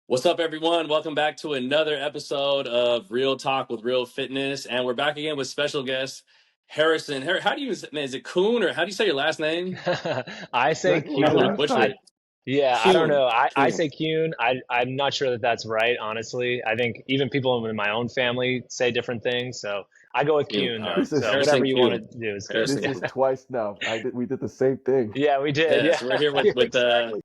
What's up, everyone? Welcome back to another episode of Real Talk with Real Fitness, and we're back again with special guest Harrison. How do you, man, is it Kuhn or how do you say your last name? I say Exactly I like don't want to Kuhn. last butcher time. it. I don't Kuhn, know. I Kuhn. say Kuhn. I'm not sure that that's right, honestly. I think even people in my own family say different things. So I go with Kuhn. Kuhn All though. right, This is So whatever Harrison you want Kuhn. to do is good. Harrison this is Kuhn. twice now. We did the same thing. Yeah, we did. Yeah. Yes, we're here with Yeah, with uh exactly.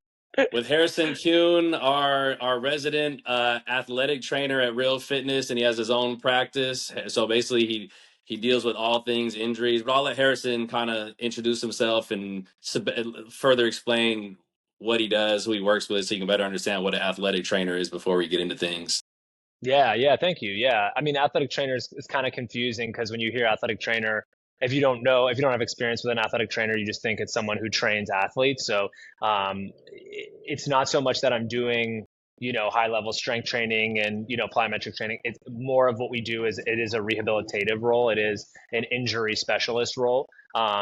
with Harrison Kuhn, our resident athletic trainer at Real Fitness, and he has his own practice. So basically, he deals with all things injuries. But I'll let Harrison kind of introduce himself and further explain what he does, who he works with, so you can better understand what an athletic trainer is before we get into things. Yeah, thank you. Yeah. I mean, athletic trainer is kind of confusing because when you hear athletic trainer, if you don't have experience with an athletic trainer, you just think it's someone who trains athletes. So it's not so much that I'm doing, high level strength training and, plyometric training. It's more of what we do is it is a rehabilitative role. It is an injury specialist role.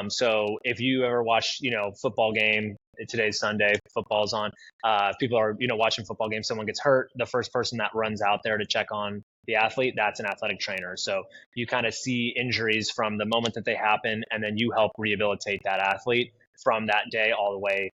So if you ever watch, football game, today's Sunday, football's on, if people are, watching football games, someone gets hurt, the first person that runs out there to check on the athlete, that's an athletic trainer. So you kind of see injuries from the moment that they happen, and then you help rehabilitate that athlete from that day all the way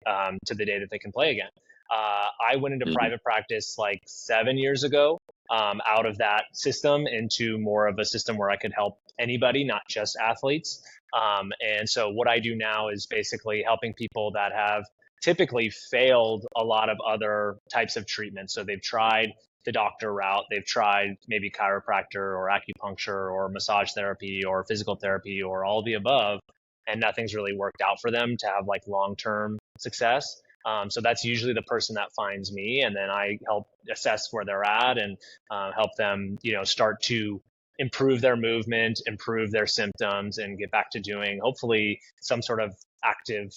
to the day that they can play again. I went into Mhm. private practice like 7 years ago, out of that system into more of a system where I could help anybody, not just athletes. And so what I do now is basically helping people that have typically failed a lot of other types of treatment. So they've tried the doctor route, they've tried maybe chiropractor or acupuncture or massage therapy or physical therapy or all the above, and nothing's really worked out for them to have like long term success. So that's usually the person that finds me, and then I help assess where they're at and help them, start to improve their movement, improve their symptoms, and get back to doing hopefully some sort of active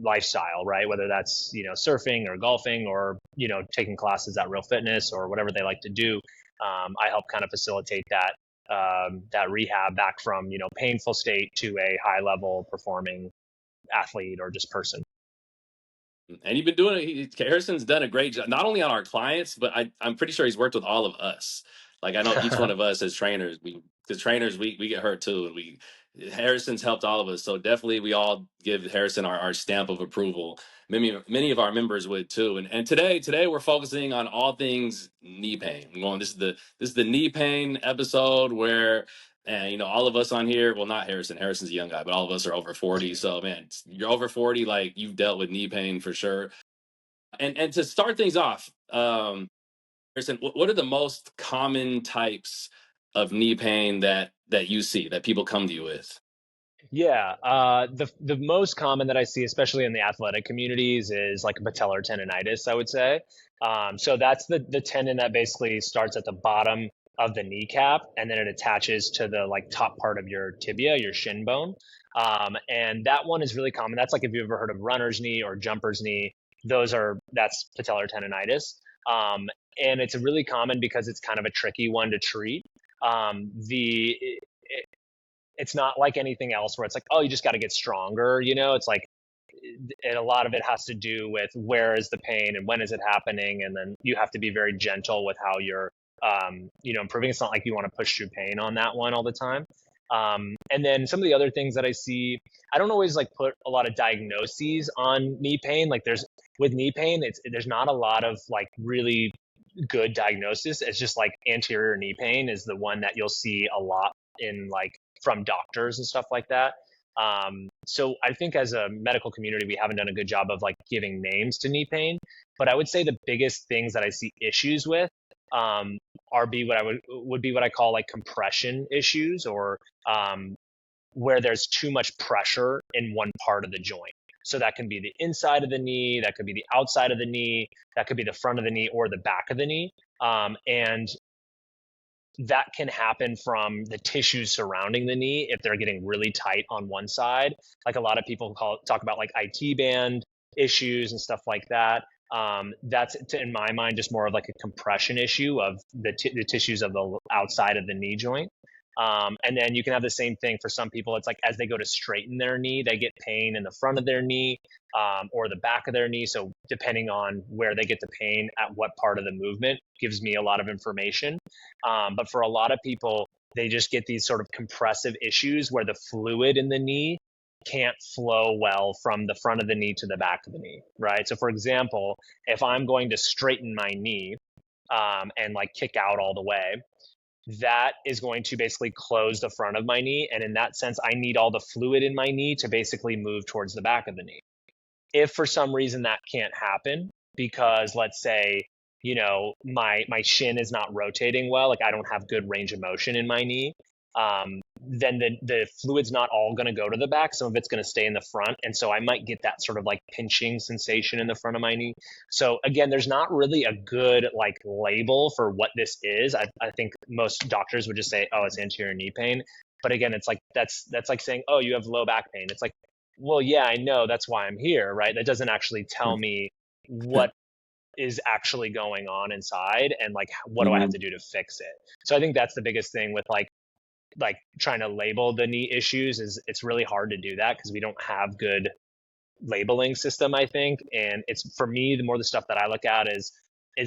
lifestyle, right? Whether that's, surfing or golfing or, taking classes at Real Fitness or whatever they like to do. I help kind of facilitate that rehab back from, painful state to a high level performing athlete or just person. And you've been doing it. Harrison's done a great job, not only on our clients, but I'm pretty sure he's worked with all of us. Like I know each one of us as trainers, we get hurt too, and we Harrison's helped all of us. So definitely, we all give Harrison our stamp of approval. Many of our members would too. And today we're focusing on all things knee pain. We're going. This is the knee pain episode where and all of us on here, well, not Harrison. Harrison's a young guy, but all of us are over 40. So man, you're over 40, like you've dealt with knee pain for sure. And to start things off, Harrison, what are the most common types of knee pain that you see that people come to you with? Yeah, the most common that I see, especially in the athletic communities, is like patellar tendonitis, I would say. So that's the tendon that basically starts at the bottom of the kneecap and then it attaches to the like top part of your tibia, your shin bone. And that one is really common. That's like if you've ever heard of runner's knee or jumper's knee, that's patellar tendonitis. And it's really common because it's kind of a tricky one to treat. The it's not like anything else where it's like, oh, you just got to get stronger. It's like, and a lot of it has to do with where is the pain and when is it happening. And then you have to be very gentle with how you're, improving. It's not like you want to push through pain on that one all the time. And then some of the other things that I see, I don't always like put a lot of diagnoses on knee pain. Like with knee pain, there's not a lot of like really good diagnosis. It's just like anterior knee pain is the one that you'll see a lot in like from doctors and stuff like that. So I think as a medical community, we haven't done a good job of like giving names to knee pain. But I would say the biggest things that I see issues with are be what I would be what I call like compression issues or where there's too much pressure in one part of the joint. So that can be the inside of the knee, that could be the outside of the knee, that could be the front of the knee or the back of the knee. And that can happen from the tissues surrounding the knee if they're getting really tight on one side. Like a lot of people talk about like IT band issues and stuff like that. That's in my mind just more of like a compression issue of the tissues of the outside of the knee joint. And then you can have the same thing for some people. It's like as they go to straighten their knee, they get pain in the front of their knee or the back of their knee. So depending on where they get the pain at what part of the movement gives me a lot of information. But for a lot of people, they just get these sort of compressive issues where the fluid in the knee can't flow well from the front of the knee to the back of the knee, right? So for example, if I'm going to straighten my knee and like kick out all the way, that is going to basically close the front of my knee. And in that sense, I need all the fluid in my knee to basically move towards the back of the knee. If for some reason that can't happen, because let's say, my shin is not rotating well, like I don't have good range of motion in my knee, then the fluid's not all going to go to the back. Some of it's going to stay in the front. And so I might get that sort of like pinching sensation in the front of my knee. So again, there's not really a good like label for what this is. I think most doctors would just say, oh, it's anterior knee pain. But again, it's like, that's like saying, oh, you have low back pain. It's like, well, yeah, I know, that's why I'm here, right? That doesn't actually tell me what is actually going on inside and like what do I have to do to fix it. So I think that's the biggest thing with like trying to label the knee issues is it's really hard to do that because we don't have good labeling system, I think. And it's, for me, the more the stuff that I look at is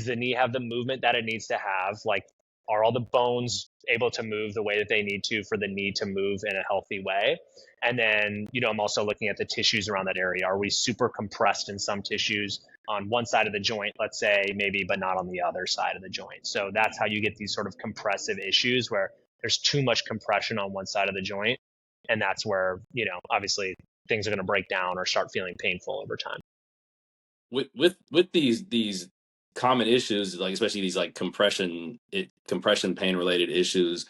the knee have the movement that it needs to have? Like, are all the bones able to move the way that they need to for the knee to move in a healthy way? And then, I'm also looking at the tissues around that area. Are we super compressed in some tissues on one side of the joint, let's say, maybe, but not on the other side of the joint? So that's how you get these sort of compressive issues where there's too much compression on one side of the joint. And that's where, obviously things are going to break down or start feeling painful over time. With these common issues, like especially these like compression pain related issues,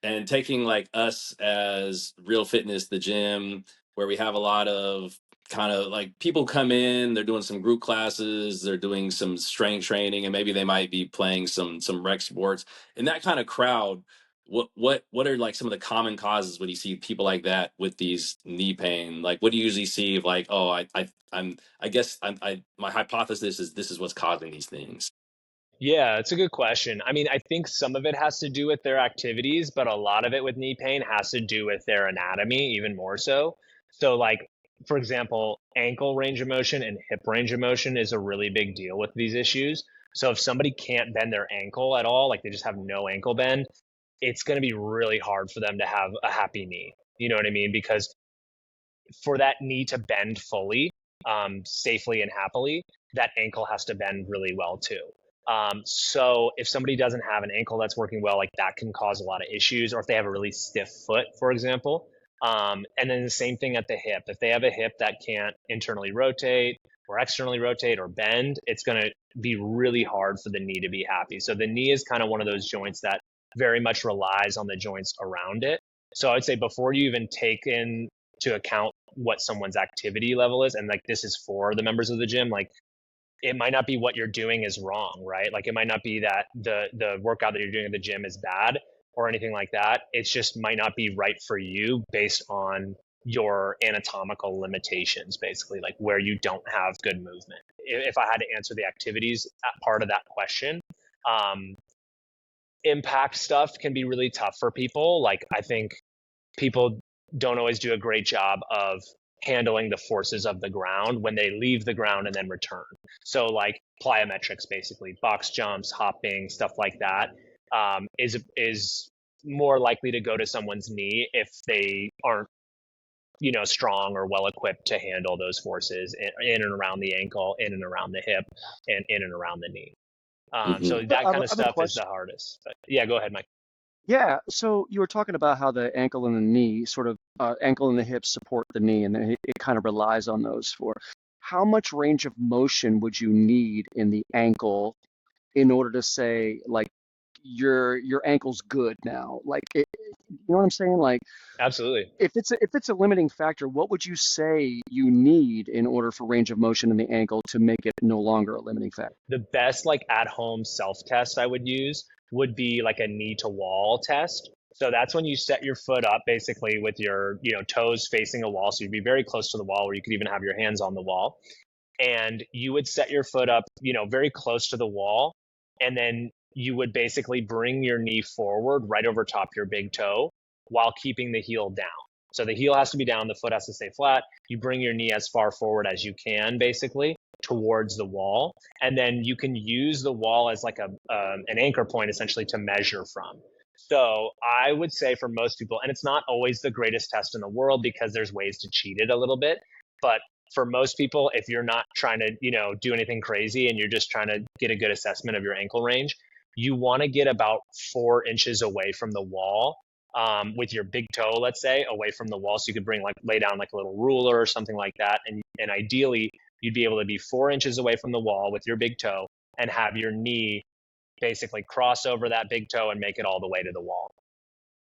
and taking like us as Real Fitness, the gym, where we have a lot of kind of like people come in, they're doing some group classes, they're doing some strength training, and maybe they might be playing some rec sports. In that kind of crowd, what are like some of the common causes when you see people like that with these knee pain? Like, what do you usually see of like, oh, I guess my hypothesis is this is what's causing these things. Yeah, it's a good question. I mean, I think some of it has to do with their activities, but a lot of it with knee pain has to do with their anatomy, even more so. So, like, for example, ankle range of motion and hip range of motion is a really big deal with these issues. So, if somebody can't bend their ankle at all, like they just have no ankle bend, it's going to be really hard for them to have a happy knee. You know what I mean? Because for that knee to bend fully, safely and happily, that ankle has to bend really well too. So if somebody doesn't have an ankle that's working well, like that can cause a lot of issues, or if they have a really stiff foot, for example. And then the same thing at the hip. If they have a hip that can't internally rotate or externally rotate or bend, it's going to be really hard for the knee to be happy. So the knee is kind of one of those joints that very much relies on the joints around it. So I would say before you even take into account what someone's activity level is, and like this is for the members of the gym, like it might not be what you're doing is wrong, right? Like it might not be that the workout that you're doing at the gym is bad or anything like that. It just might not be right for you based on your anatomical limitations, basically, like where you don't have good movement. If I had to answer the activities part of that question, impact stuff can be really tough for people. Like I think people don't always do a great job of handling the forces of the ground when they leave the ground and then return. So like plyometrics, basically box jumps, hopping, stuff like that, is more likely to go to someone's knee if they aren't strong or well equipped to handle those forces in and around the ankle, in and around the hip, and in and around the knee. Hmm. So that kind of I have a stuff is the question. hardest. But yeah, go ahead, Mike. Yeah, so you were talking about how the ankle and the knee, sort of ankle and the hips support the knee, and then it kind of relies on those for. How much range of motion would you need in the ankle in order to say like your ankle's good now? Like, you know what I'm saying? Like, Absolutely. if it's a limiting factor, what would you say you need in order for range of motion in the ankle to make it no longer a limiting factor? The best like at home self test I would use would be like a knee to wall test. So that's when you set your foot up basically with your, toes facing a wall. So you'd be very close to the wall where you could even have your hands on the wall. And you would set your foot up, very close to the wall. And then you would basically bring your knee forward right over top your big toe while keeping the heel down. So the heel has to be down, the foot has to stay flat. You bring your knee as far forward as you can, basically, towards the wall. And then you can use the wall as like an anchor point, essentially, to measure from. So I would say for most people, and it's not always the greatest test in the world because there's ways to cheat it a little bit, but for most people, if you're not trying to, do anything crazy and you're just trying to get a good assessment of your ankle range, you want to get about 4 inches away from the wall, with your big toe, let's say, away from the wall. So you could lay down like a little ruler or something like that. And ideally, you'd be able to be 4 inches away from the wall with your big toe and have your knee basically cross over that big toe and make it all the way to the wall.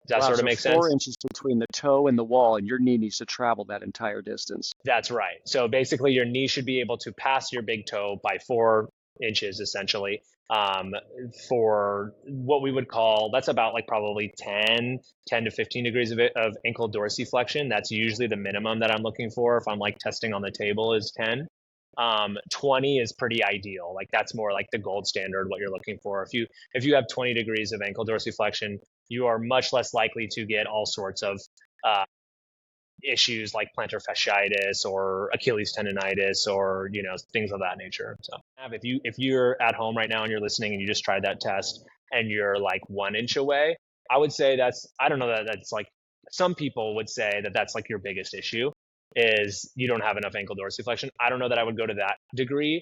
Does that Wow, sort of so make 4 inches sense? between the toe and the wall, and your knee needs to travel that entire distance. That's right. So basically, your knee should be able to pass your big toe by 4 inches, essentially, for what we would call, that's about like probably 10 to 15 degrees of ankle dorsiflexion. That's usually the minimum that I'm looking for if I'm like testing on the table is 10. 20 is pretty ideal. Like that's more like the gold standard, what you're looking for. If you have 20 degrees of ankle dorsiflexion, you are much less likely to get all sorts of uh, issues like plantar fasciitis or Achilles tendonitis or things of that nature. So if you're at home right now and you're listening and you just tried that test and you're like 1 inch away, I would say I don't know that that's like, some people would say that that's like your biggest issue is you don't have enough ankle dorsiflexion. I don't know that I would go to that degree.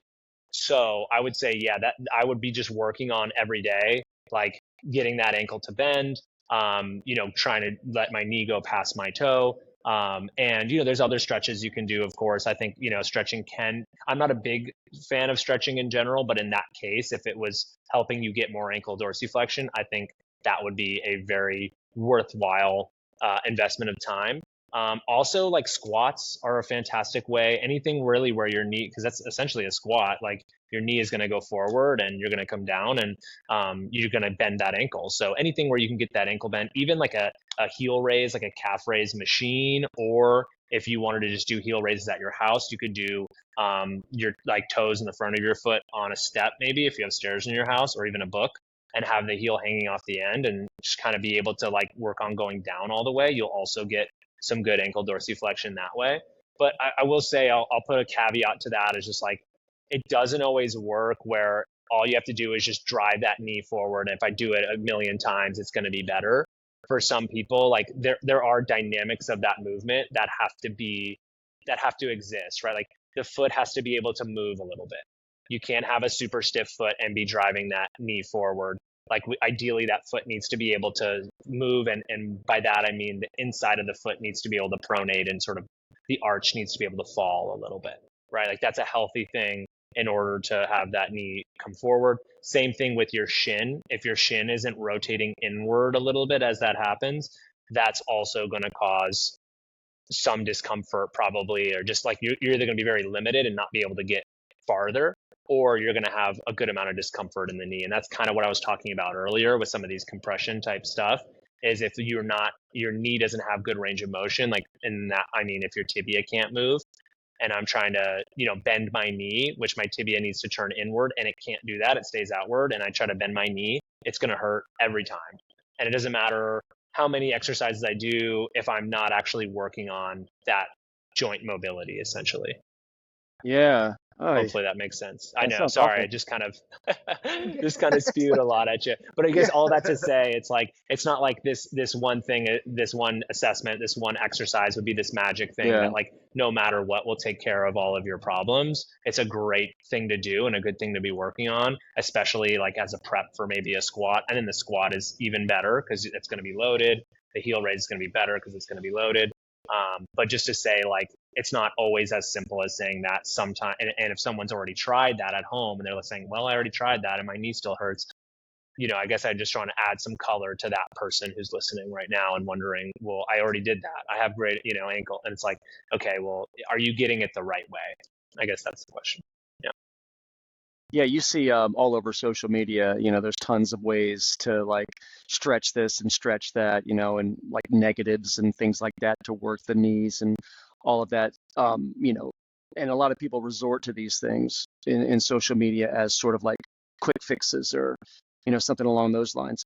So I would say, yeah, that I would be just working on every day, like getting that ankle to bend, trying to let my knee go past my toe. And there's other stretches you can do, of course. I think, stretching I'm not a big fan of stretching in general, but in that case, if it was helping you get more ankle dorsiflexion, I think that would be a very worthwhile investment of time. Also, like squats are a fantastic way. Anything really where your knee, because that's essentially a squat, like your knee is going to go forward and you're going to come down and you're going to bend that ankle. So anything where you can get that ankle bent, even like a heel raise, like a calf raise machine, or if you wanted to just do heel raises at your house, you could do your like toes in the front of your foot on a step, maybe if you have stairs in your house, or even a book, and have the heel hanging off the end and just kind of be able to like work on going down all the way. You'll also get some good ankle dorsiflexion that way. But I will say, I'll put a caveat to that, is just like, it doesn't always work where all you have to do is just drive that knee forward. And if I do it a million times, it's going to be better. For some people, like there are dynamics of that movement that have to exist, right? Like the foot has to be able to move a little bit. You can't have a super stiff foot and be driving that knee forward. Like ideally, that foot needs to be able to move, and by that I mean the inside of the foot needs to be able to pronate, and sort of the arch needs to be able to fall a little bit, right? Like that's a healthy thing in order to have that knee come forward. Same thing with your shin. If your shin isn't rotating inward a little bit as that happens, that's also going to cause some discomfort probably, or just like you're either going to be very limited and not be able to get farther, or you're going to have a good amount of discomfort in the knee. And that's kind of what I was talking about earlier with some of these compression type stuff, is if your knee doesn't have good range of motion, like in that, I mean, if your tibia can't move and I'm trying to, bend my knee, which my tibia needs to turn inward and it can't do that, it stays outward, and I try to bend my knee, it's going to hurt every time. And it doesn't matter how many exercises I do if I'm not actually working on that joint mobility, essentially. Yeah. Oh, Hopefully that makes sense. I that know. sounds Sorry, I awful. just kind of spewed a lot at you. But I guess Yeah. all that to say, it's like it's not like this one thing, this one assessment, this one exercise would be this magic thing Yeah. that like no matter what will take care of all of your problems. It's a great thing to do and a good thing to be working on, especially like as a prep for maybe a squat. And then the squat is even better because it's going to be loaded. The heel raise is going to be better because it's going to be loaded. But just to say, like, it's not always as simple as saying that sometimes. And if someone's already tried that at home and they're saying, well, I already tried that and my knee still hurts, I guess I just trying to add some color to that person who's listening right now and wondering, well, I already did that. I have great, ankle. And it's like, okay, well, are you getting it the right way? I guess that's the question. Yeah. Yeah, you see all over social media, there's tons of ways to like stretch this and stretch that, and like negatives and things like that to work the knees and all of that, and a lot of people resort to these things in social media as sort of like quick fixes or something along those lines.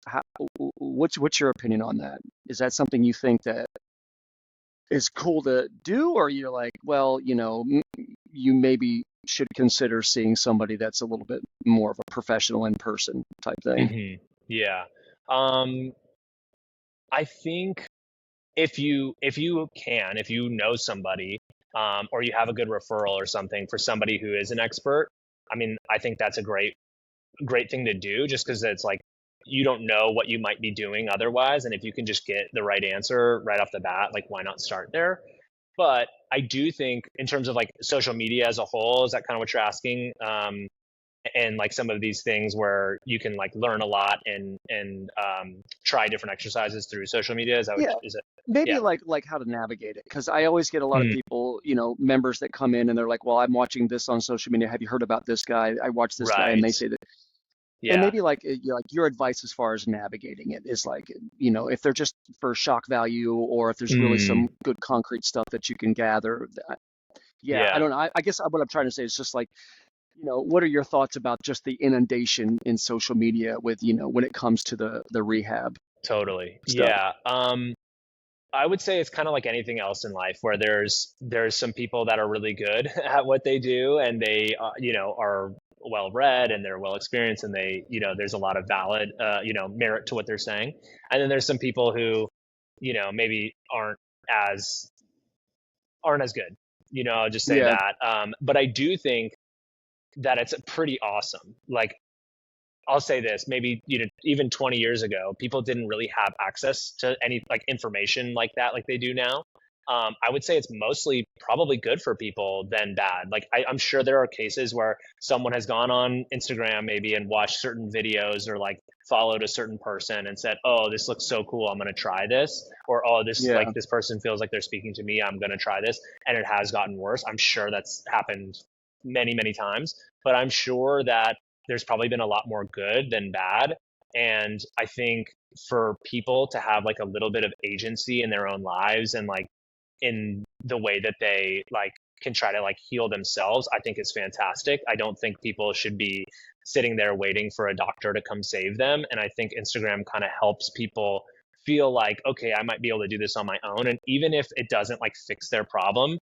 What's your opinion on that? Is that something you think that is cool to do, or you're like, well, you maybe should consider seeing somebody that's a little bit more of a professional in person type thing? Yeah. Um, I think if you know somebody, or you have a good referral or something for somebody who is an expert, I mean, I think that's a great thing to do, just because it's like you don't know what you might be doing otherwise, and if you can just get the right answer right off the bat, like why not start there? But I do think in terms of like social media as a whole, is that kind of what you're asking? And like some of these things where you can like learn a lot and try different exercises through social media. Is that what Yeah, is it? maybe Yeah. like how to navigate it, because I always get a lot of Mm, people, members that come in and they're like, well, I'm watching this on social media. Have you heard about this guy? I watch this guy, and they right. say that. And Yeah. maybe like your advice as far as navigating it is like, if they're just for shock value, or if there's really Mm, some good concrete stuff that you can gather. Yeah, I yeah. don't know. I guess what I'm trying to say is just like, what are your thoughts about just the inundation in social media with, when it comes to the rehab Totally. stuff? Yeah. I would say it's kind of like anything else in life, where there's some people that are really good at what they do, and they are well read and they're well experienced, and they there's a lot of valid merit to what they're saying. And then there's some people who maybe as aren't as good. I'll just say Yeah, that. But I do think that it's pretty awesome. Like, I'll say this, maybe, even 20 years ago, people didn't really have access to any like information like that, like they do now. I would say it's mostly probably good for people than bad. Like, I'm sure there are cases where someone has gone on Instagram maybe and watched certain videos, or like followed a certain person and said, oh, this looks so cool, I'm going to try this. Or, oh, yeah, this person feels like they're speaking to me, I'm going to try this. And it has gotten worse. I'm sure that's happened many, many times, but I'm sure that there's probably been a lot more good than bad. And I think for people to have like a little bit of agency in their own lives, and like in the way that they like can try to like heal themselves, I think is fantastic. I don't think people should be sitting there waiting for a doctor to come save them. And I think Instagram kind of helps people feel like, okay, I might be able to do this on my own. And even if it doesn't like fix their problem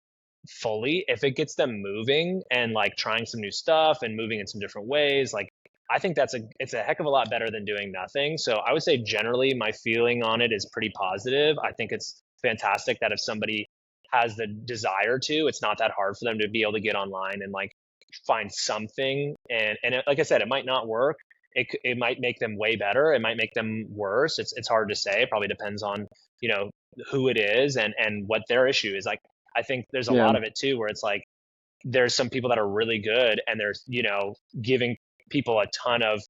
fully, if it gets them moving and like trying some new stuff and moving in some different ways, like I think it's a heck of a lot better than doing nothing. So I would say generally my feeling on it is pretty positive. I think it's fantastic that if somebody has the desire to, it's not that hard for them to be able to get online and like find something. And like I said, it might not work. It might make them way better. It might make them worse. It's hard to say. It probably depends on you know who it is and what their issue is. Like, I think there's a yeah, lot of it too, where it's like there's some people that are really good and there's giving people a ton of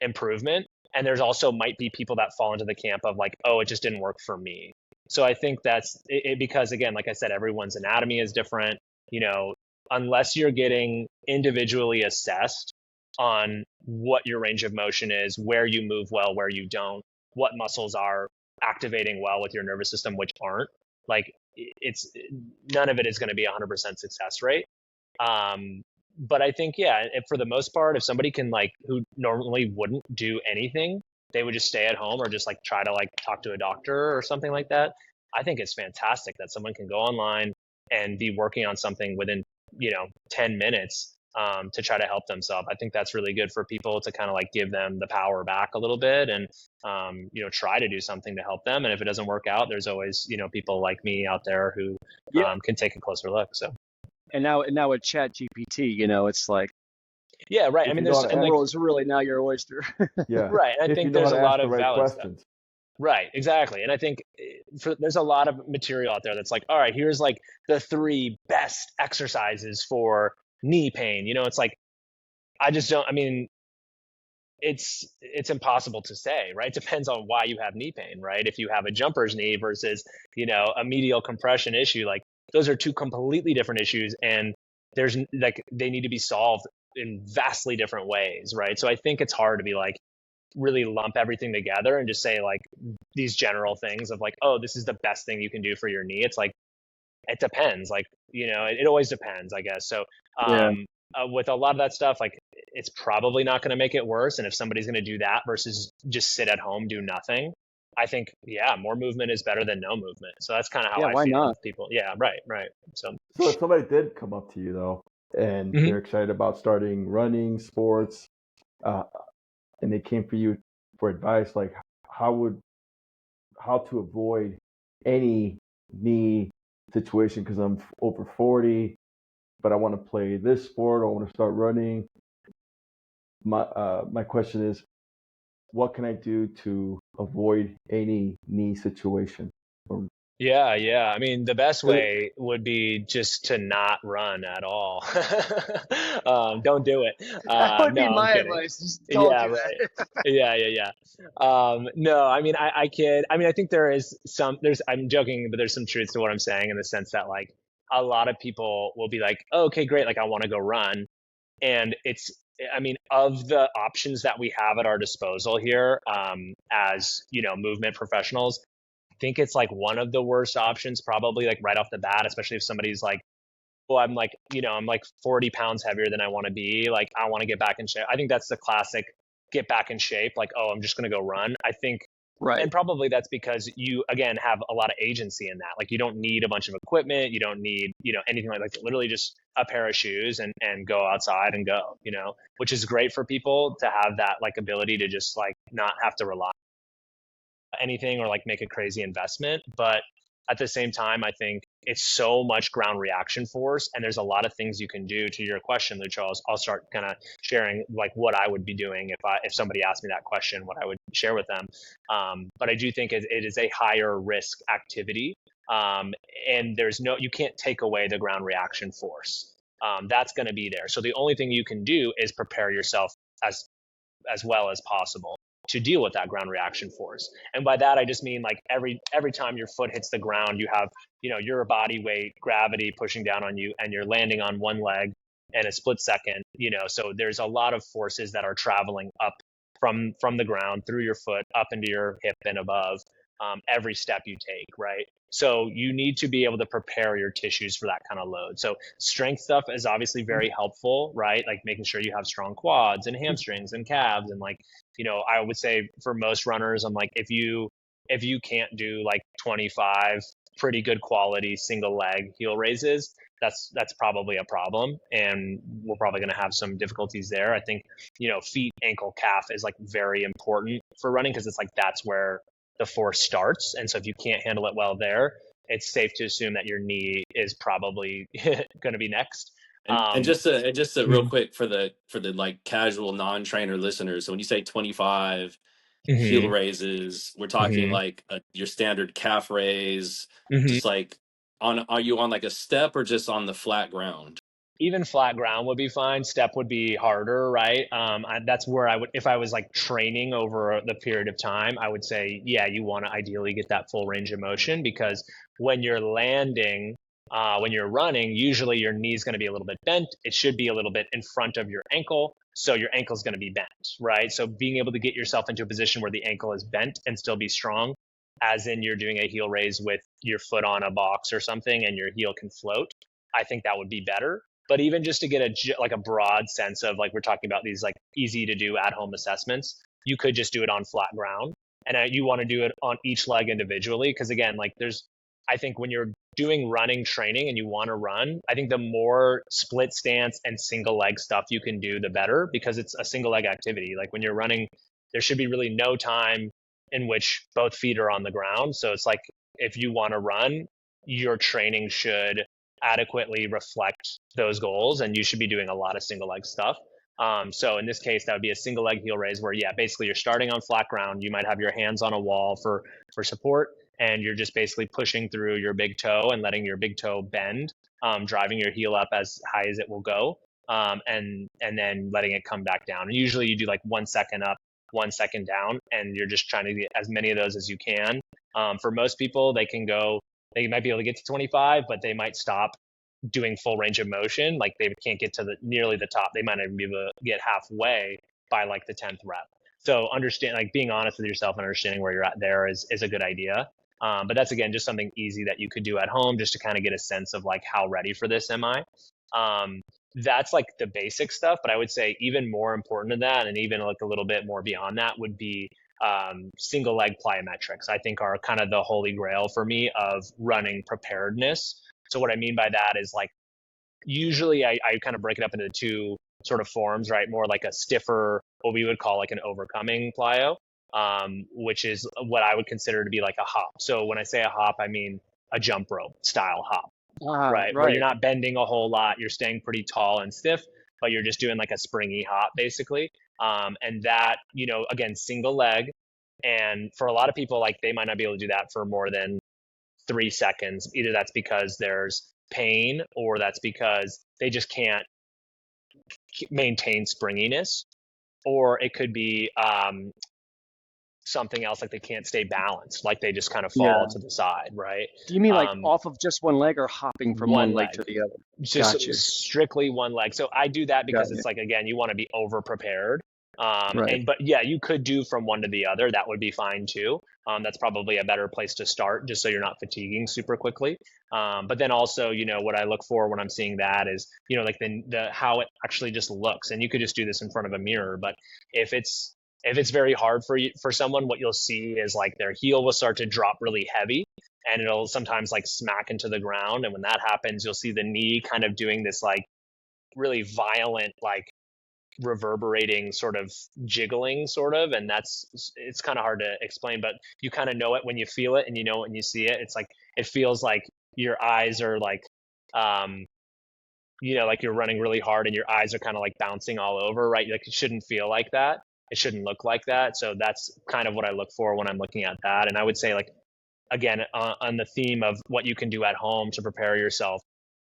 improvement, and there's also might be people that fall into the camp of like, oh, it just didn't work for me. So I think that's it, because again, like I said, everyone's anatomy is different. you know unless you're getting individually assessed on what your range of motion is, where you move well, where you don't, what muscles are activating well with your nervous system, which aren't, like it's none of it is going to be 100% success rate. But I think, yeah, if for the most part, if somebody can like who normally wouldn't do anything, they would just stay at home or just like try to like talk to a doctor or something like that. I think it's fantastic that someone can go online and be working on something within 10 minutes, to try to help themselves. I think that's really good for people to kind of like give them the power back a little bit, and try to do something to help them. And if it doesn't work out, there's always people like me out there who yeah. can take a closer look. So And now with Chat GPT, it's like yeah, right. I If mean, you know how there's to the and ask, like world is really now your oyster. yeah, right, and I if you think know how there's to a ask lot the of right valid stuff. questions. Right, exactly. And I think there's a lot of material out there that's like, all right, here's like the three best exercises for knee pain. It's like I just don't. I mean, it's impossible to say, right? It depends on why you have knee pain, right? If you have a jumper's knee versus a medial compression issue, like those are two completely different issues, and there's like they need to be solved in vastly different ways, right? So I think it's hard to be like really lump everything together and just say like these general things of like, oh, this is the best thing you can do for your knee. It's like it depends, like it always depends, I guess. So Yeah, with a lot of that stuff, like it's probably not going to make it worse. And if somebody's going to do that versus just sit at home, do nothing, I think, yeah, more movement is better than no movement. So that's kind of how Yeah, I why feel not? with people. Yeah, right. So, So if somebody did come up to you though, and mhm. they're excited about starting running, sports, uh, and they came for you for advice, like how to avoid any knee situation because I'm over 40, but I want to play this sport, or I want to start running. My question is, what can I do to avoid any knee situation? Or, Yeah. I mean, the best 'cause way would be just to not run at all. Don't do it. That would No, be I'm my kidding. advice. Just don't Yeah, do right. that. Yeah. No, I mean, I kid. I mean, I think I'm joking, but there's some truth to what I'm saying in the sense that like a lot of people will be like, oh, okay, great. Like I want to go run. And I mean, of the options that we have at our disposal here, as, movement professionals, I think it's like one of the worst options, probably like right off the bat, especially if somebody's like, well, I'm like 40 pounds heavier than I want to be. Like, I want to get back in shape. I think that's the classic get back in shape. Like, oh, I'm just going to go run. I think, Right. and probably that's because you, again, have a lot of agency in that. Like, you don't need a bunch of equipment. You don't need, anything like literally just a pair of shoes and go outside and go, which is great for people to have that like ability to just like not have to rely on anything or like make a crazy investment. But at the same time, I think it's so much ground reaction force, and there's a lot of things you can do. To your question, Lucho, I'll start kind of sharing like what I would be doing if somebody asked me that question, what I would share with them. But I do think it is a higher risk activity, and you can't take away the ground reaction force. That's going to be there. So the only thing you can do is prepare yourself as well as possible to deal with that ground reaction force. And by that I just mean like every time your foot hits the ground, you have, your body weight, gravity pushing down on you, and you're landing on one leg in a split second, so there's a lot of forces that are traveling up from the ground through your foot up into your hip and above, every step you take, right? So you need to be able to prepare your tissues for that kind of load. So strength stuff is obviously very helpful, right? Like making sure you have strong quads and hamstrings and calves, and like, I would say for most runners, I'm like, if you can't do like 25 pretty good quality single leg heel raises, that's probably a problem, and we're probably going to have some difficulties there. I think, feet, ankle, calf is like very important for running, because it's like that's where the force starts. And so if you can't handle it well there, it's safe to assume that your knee is probably going to be next. And Um, just to real quick for the like casual non-trainer listeners. So when you say 25 heel mhm, raises, we're talking mhm, like your standard calf raise, mhm. just like are you on like a step or just on the flat ground? Even flat ground would be fine. Step would be harder, right? That's where I would, if I was like training over the period of time, I would say, yeah, you want to ideally get that full range of motion, because when you're landing, when you're running, usually your knee is going to be a little bit bent. It should be a little bit in front of your ankle. So your ankle is going to be bent, right? So being able to get yourself into a position where the ankle is bent and still be strong, as in you're doing a heel raise with your foot on a box or something and your heel can float, I think that would be better. But even just to get a broad sense of, like, we're talking about these like easy to do at home assessments, you could just do it on flat ground, and you want to do it on each leg individually, because again, like, I think when you're doing running training and you want to run, I think the more split stance and single leg stuff you can do, the better, because it's a single leg activity. Like when you're running, there should be really no time in which both feet are on the ground. So it's like, if you want to run, your training should adequately reflect those goals, and you should be doing a lot of single leg stuff. So in this case, that would be a single leg heel raise where, yeah, basically you're starting on flat ground. You might have your hands on a wall for support, and you're just basically pushing through your big toe and letting your big toe bend, driving your heel up as high as it will go, and then letting it come back down. And usually you do like 1 second up, 1 second down, and you're just trying to get as many of those as you can. For most people, they might be able to get to 25, but they might stop doing full range of motion. Like they can't get to nearly the top. They might not even be able to get halfway by like the 10th rep. So like being honest with yourself and understanding where you're at there is a good idea. But that's, again, just something easy that you could do at home, just to kind of get a sense of like, how ready for this am I? Um, that's like the basic stuff. But I would say even more important than that, and even like a little bit more beyond that, would be single leg plyometrics. I think are kind of the holy grail for me of running preparedness. So what I mean by that is like usually I kind of break it up into two sort of forms, right? More like a stiffer, what we would call like an overcoming plyo, which is what I would consider to be like a hop. So when I say a hop, I mean a jump rope style hop, right? Where you're Right. not bending a whole lot, you're staying pretty tall and stiff, but you're just doing like a springy hop basically. And that, you know, again, single leg. And for a lot of people, like they might not be able to do that for more than 3 seconds. Either that's because there's pain or that's because they just can't maintain springiness, or it could be something else like they can't stay balanced, like they just kind of fall Yeah. to the side, right? Do you mean like Um, off of just one leg or hopping from one one leg leg, to the other? just Got you. strictly one leg. So I do that Got because you. it's like, again, you want to be over prepared. Right. But yeah, you could do from one to the other. That would be fine too. That's probably a better place to start, just so you're not fatiguing super quickly. But then also, you know, what I look for when I'm seeing that is, you know, like the how it actually just looks. And you could just do this in front of a mirror. But if it's very hard for you, for someone, what you'll see is like their heel will start to drop really heavy, and it'll sometimes like smack into the ground. And when that happens, you'll see the knee kind of doing this like really violent, like reverberating sort of jiggling sort of. And it's kind of hard to explain, but you kind of know it when you feel it, and you know it when you see it. It's like, it feels like your eyes are like, um, you know, like you're running really hard and your eyes are kind of like bouncing all over, right? Like it shouldn't feel like that. It shouldn't look like that. So that's kind of what I look for when I'm looking at that. And I would say, like, again, on the theme of what you can do at home to prepare yourself,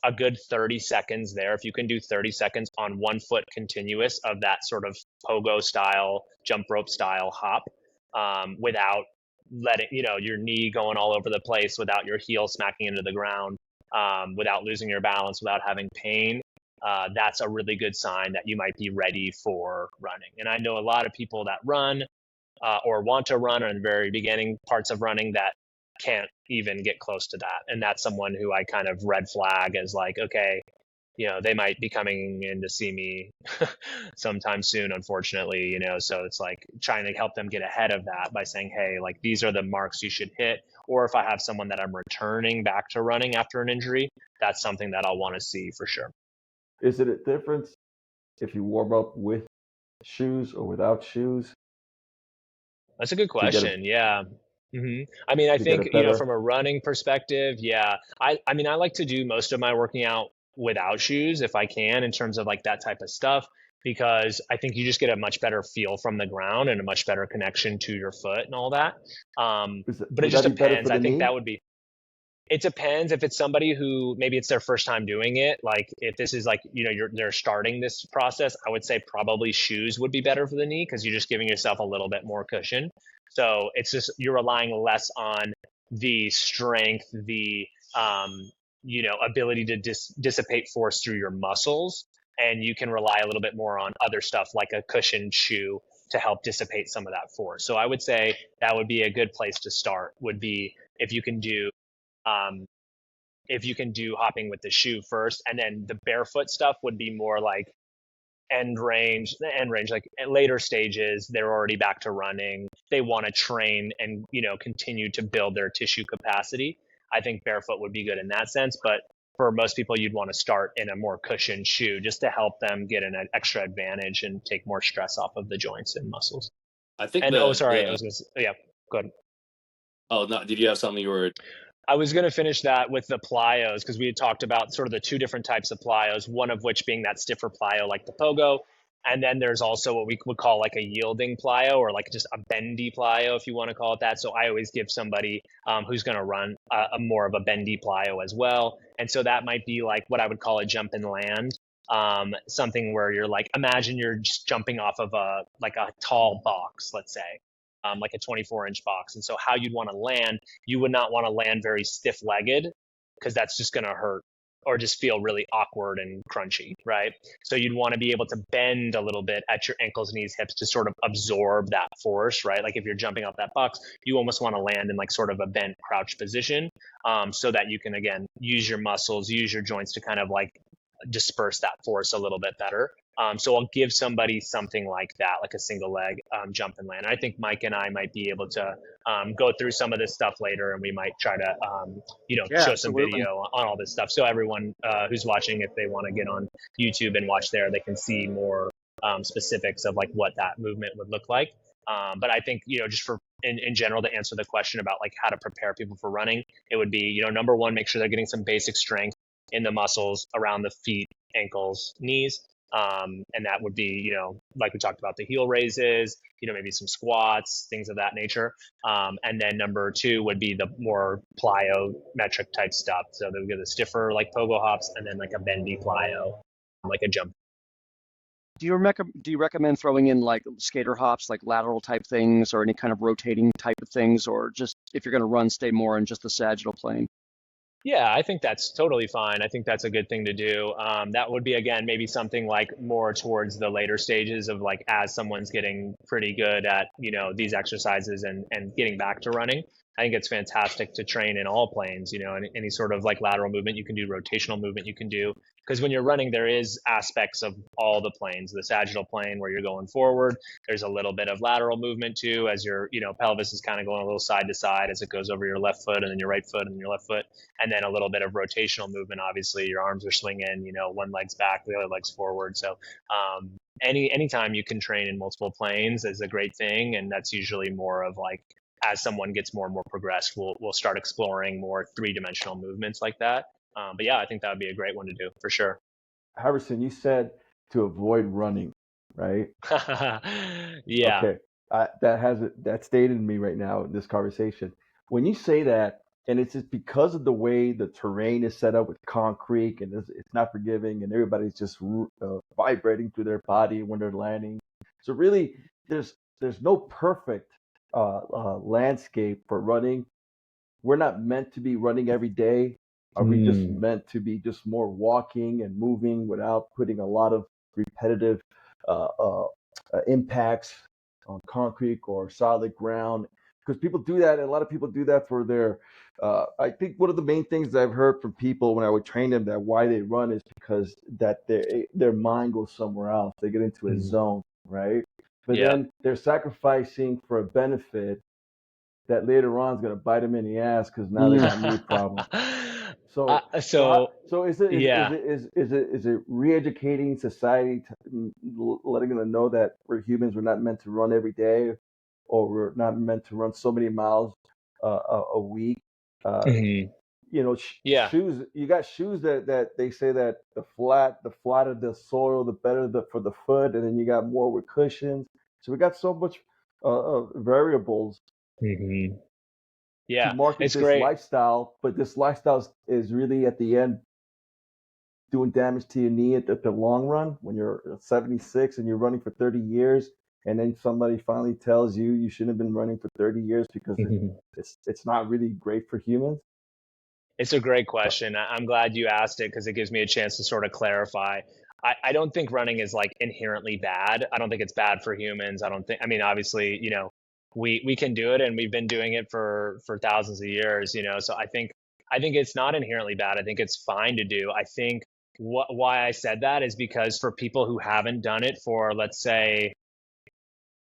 a good 30 seconds there. If you can do 30 seconds on 1 foot continuous of that sort of pogo style, jump rope style hop, without letting, you know, your knee going all over the place, without your heel smacking into the ground, without losing your balance, without having pain, that's a really good sign that you might be ready for running. And I know a lot of people that run, or want to run, or in the very beginning parts of running, that can't even get close to that. And that's someone who I kind of red flag as like, okay, you know, they might be coming in to see me sometime soon, unfortunately, you know. So it's like trying to help them get ahead of that by saying, hey, like these are the marks you should hit. Or if I have someone that I'm returning back to running after an injury, that's something that I'll want to see for sure. Is it a difference if you warm up with shoes or without shoes That's a good to get a question. Yeah. I mean, I to get a think, you know, better? from a running perspective, yeah. I mean, I like to do most of my working out without shoes if I can, in terms of like that type of stuff, because I think you just get a much better feel from the ground and a much better connection to your foot and all that. But it Would just that be better depends. for I the think knee? that would be, it depends if it's somebody who maybe it's their first time doing it. Like if this is like, you know, they're starting this process, I would say probably shoes would be better for the knee, because you're just giving yourself a little bit more cushion. So it's just, you're relying less on the strength, the you know, ability to dissipate force through your muscles, and you can rely a little bit more on other stuff like a cushioned shoe to help dissipate some of that force. So I would say that would be a good place to start, would be if you can do um, if you can do hopping with the shoe first, and then the barefoot stuff would be more like end range, like at later stages, they're already back to running, they want to train and, you know, continue to build their tissue capacity. I think barefoot would be good in that sense. But for most people, you'd want to start in a more cushioned shoe just to help them get an extra advantage and take more stress off of the joints and muscles. I think And oh, sorry, I the was gonna yeah, go ahead. oh no, did you have something you were? I was going to finish that with the plyos, because we had talked about sort of the two different types of plyos, one of which being that stiffer plyo like the pogo. And then there's also what we would call like a yielding plyo, or like just a bendy plyo, if you want to call it that. So I always give somebody who's going to run a more of a bendy plyo as well. And so that might be like what I would call a jump and land, something where you're like, imagine you're just jumping off of a tall box, let's say, like a 24-inch box. And so how you'd want to land, you would not want to land very stiff-legged, because that's just going to hurt or just feel really awkward and crunchy, right? So you'd want to be able to bend a little bit at your ankles, knees, hips to sort of absorb that force, right? Like if you're jumping off that box, you almost want to land in like sort of a bent crouch position, so that you can, again, use your muscles, use your joints to kind of like disperse that force a little bit better. So I'll give somebody something like that, like a single leg jump and land. I think Mike and I might be able to go through some of this stuff later, and we might try to, Yeah, show some absolutely. video on all this stuff. So everyone who's watching, if they want to get on YouTube and watch there, they can see more specifics of like what that movement would look like. But I think, just for in general, to answer the question about like how to prepare people for running, it would be, number one, make sure they're getting some basic strength in the muscles around the feet, ankles, knees. And that would be, like we talked about, the heel raises, maybe some squats, things of that nature. And then number two would be the more plyometric type stuff. So they would get the stiffer like pogo hops, and then like a bendy plyo, like a jump. Do you recommend throwing in like skater hops, like lateral type things, or any kind of rotating type of things, or just if you're going to run, stay more in just the sagittal plane? Yeah, I think that's totally fine. I think that's a good thing to do. That would be, again, maybe something like more towards the later stages of like as someone's getting pretty good at, these exercises and getting back to running. I think it's fantastic to train in all planes, any sort of like lateral movement you can do, rotational movement you can do. Because when you're running, there is aspects of all the planes. The sagittal plane where you're going forward, there's a little bit of lateral movement too, as your, pelvis is kind of going a little side to side as it goes over your left foot and then your right foot and then your left foot, and then a little bit of rotational movement. Obviously, your arms are swinging, one leg's back, the other leg's forward. So anytime you can train in multiple planes is a great thing, and that's usually more of like as someone gets more and more progressed, we'll start exploring more three-dimensional movements like that. But yeah, I think that would be a great one to do for sure. Harrison, you said to avoid running, right? Yeah. Okay, that stayed in me right now in this conversation. When you say that, and it's just because of the way the terrain is set up with concrete, and it's not forgiving, and everybody's just vibrating through their body when they're landing. So really, there's no perfect landscape for running. We're not meant to be running every day. Are we just meant to be just more walking and moving without putting a lot of repetitive uh, uh, impacts on concrete or solid ground? Because people do that, and a lot of people do that for their. I think one of the main things that I've heard from people when I would train them that why they run is because that their mind goes somewhere else. They get into a zone, right? But Yeah. then they're sacrificing for a benefit that later on is going to bite them in the ass because now they got knee problems. So, So so is it yeah. is it re-educating society, letting them know that we're humans, we're not meant to run every day, or we're not meant to run so many miles a week? Uh, Mhm. Yeah. Shoes. You got shoes that they say that the flatter the soil, the better for the foot, and then you got more with cushions. So we got so much variables Mhm. to Yeah, market it's this great. lifestyle, but this lifestyle is really at the end doing damage to your knee at the long run when you're 76 and you're running for 30 years, and then somebody finally tells you you shouldn't have been running for 30 years because it's not really great for humans. It's a great So, question. I'm glad you asked it because it gives me a chance to sort of clarify. I don't think running is like inherently bad. I don't think it's bad for humans. I mean, obviously, we can do it, and we've been doing it for thousands of years, so I think it's not inherently bad. I think it's fine to do. I think why I said that is because for people who haven't done it for, let's say,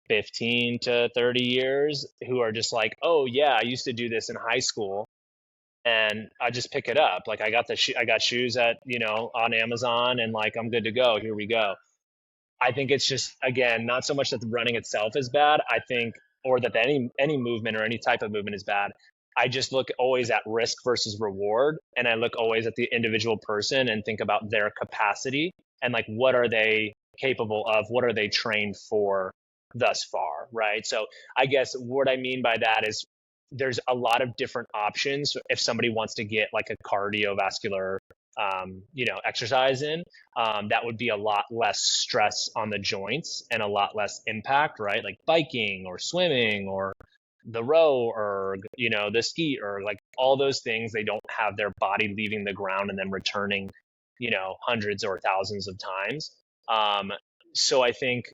15 to 30 years, who are just like, oh yeah, I used to do this in high school, and I just pick it up. Like I got shoes at, on Amazon, and like I'm good to go. Here we go. I think it's just, again, not so much that the running itself is bad. I think, or that any movement or any type of movement is bad. I just look always at risk versus reward, and I look always at the individual person and think about their capacity and like what are they capable of, what are they trained for thus far, right? So I guess what I mean by that is there's a lot of different options if somebody wants to get like a cardiovascular exercise in, that would be a lot less stress on the joints and a lot less impact, right? Like biking or swimming or the row or, the ski or like all those things. They don't have their body leaving the ground and then returning, hundreds or thousands of times. So I think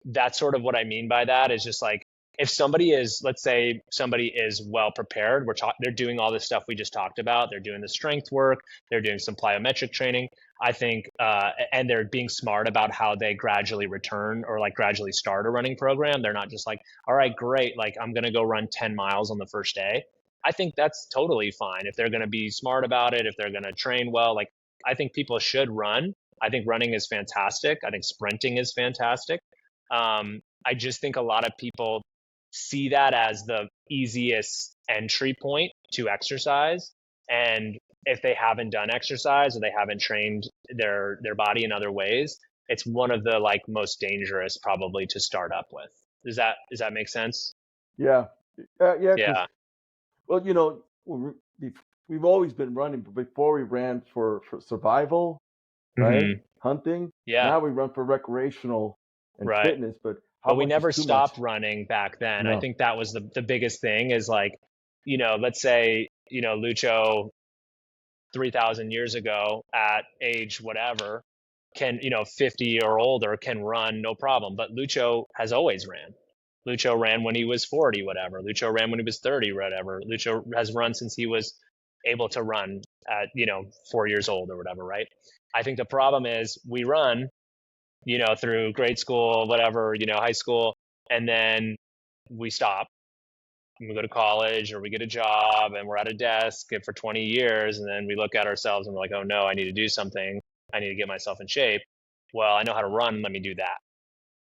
that's sort of what I mean by that is just like if somebody is, let's say somebody is well prepared, they're doing all this stuff we just talked about. They're doing the strength work. They're doing some plyometric training. I think, and they're being smart about how they gradually return or like gradually start a running program. They're not just like, all right, great. Like I'm going to go run 10 miles on the first day. I think that's totally fine. If they're going to be smart about it, if they're going to train well, like I think people should run. I think running is fantastic. I think sprinting is fantastic. I just think a lot of people see that as the easiest entry point to exercise. And if they haven't done exercise or they haven't trained their body in other ways, it's one of the like most dangerous probably to start up with. Does that make sense? Yeah, yeah. Because Yeah. well, we've always been running, but before we ran for survival, right? Hmm. Hunting. Yeah. Now we run for recreational and Right. fitness, but how But we much is never too much? stopped running back then. I No. think that was the biggest thing is like, let's say, Lucho 3,000 years ago at age whatever can 50 or older can run no problem, but Lucho has always ran. Lucho ran when he was 40 whatever. Lucho ran when he was 30 whatever. Lucho has run since he was able to run at 4 years old or whatever, right? I think the problem is we run through grade school, whatever, high school, and then we stop and we go to college or we get a job and we're at a desk for 20 years. And then we look at ourselves and we're like, oh no, I need to do something. I need to get myself in shape. Well, I know how to run. Let me do that.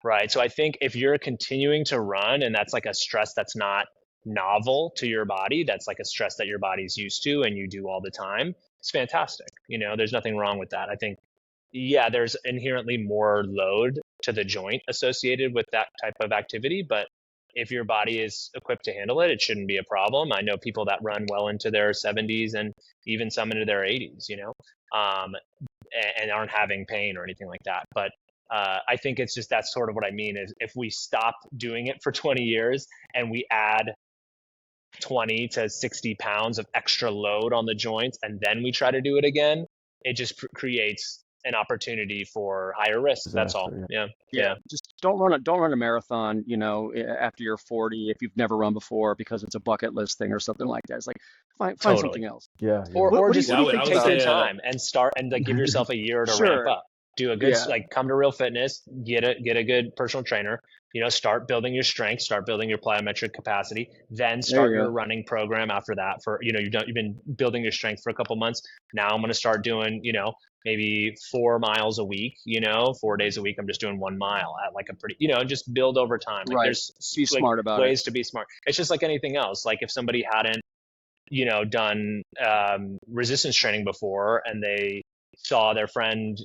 Right. So I think if you're continuing to run and that's like a stress that's not novel to your body, that's like a stress that your body's used to and you do all the time, it's fantastic. There's nothing wrong with that. I think, yeah, there's inherently more load to the joint associated with that type of activity, but if your body is equipped to handle it, it shouldn't be a problem. I know people that run well into their 70s and even some into their 80s, um, and aren't having pain or anything like that. But I think it's just that's sort of what I mean is if we stop doing it for 20 years and we add 20 to 60 pounds of extra load on the joints and then we try to do it again, it just creates an opportunity for higher risk. That's all. Disaster. Yeah. Yeah, Yeah. just don't run a marathon, after you're 40 if you've never run before because it's a bucket list thing or something like that. It's like find Totally. something else. Yeah, yeah. Or What, or what do you just what Yeah, do you I think would take about? your say time and start and like give yourself a year to ramp Sure. up. Do a good Yeah. like come to Real Fitness, get a good personal trainer, start building your strength, start building your plyometric capacity, then There start you your go. running program after that for you've been building your strength for a couple months. Now I'm going to start doing, maybe 4 miles a week, 4 days a week. I'm just doing 1 mile at like a pretty, just build over time. Like Right. there's Be like smart about it. ways to be smart. It's just like anything else. Like if somebody hadn't done resistance training before and they saw their friend,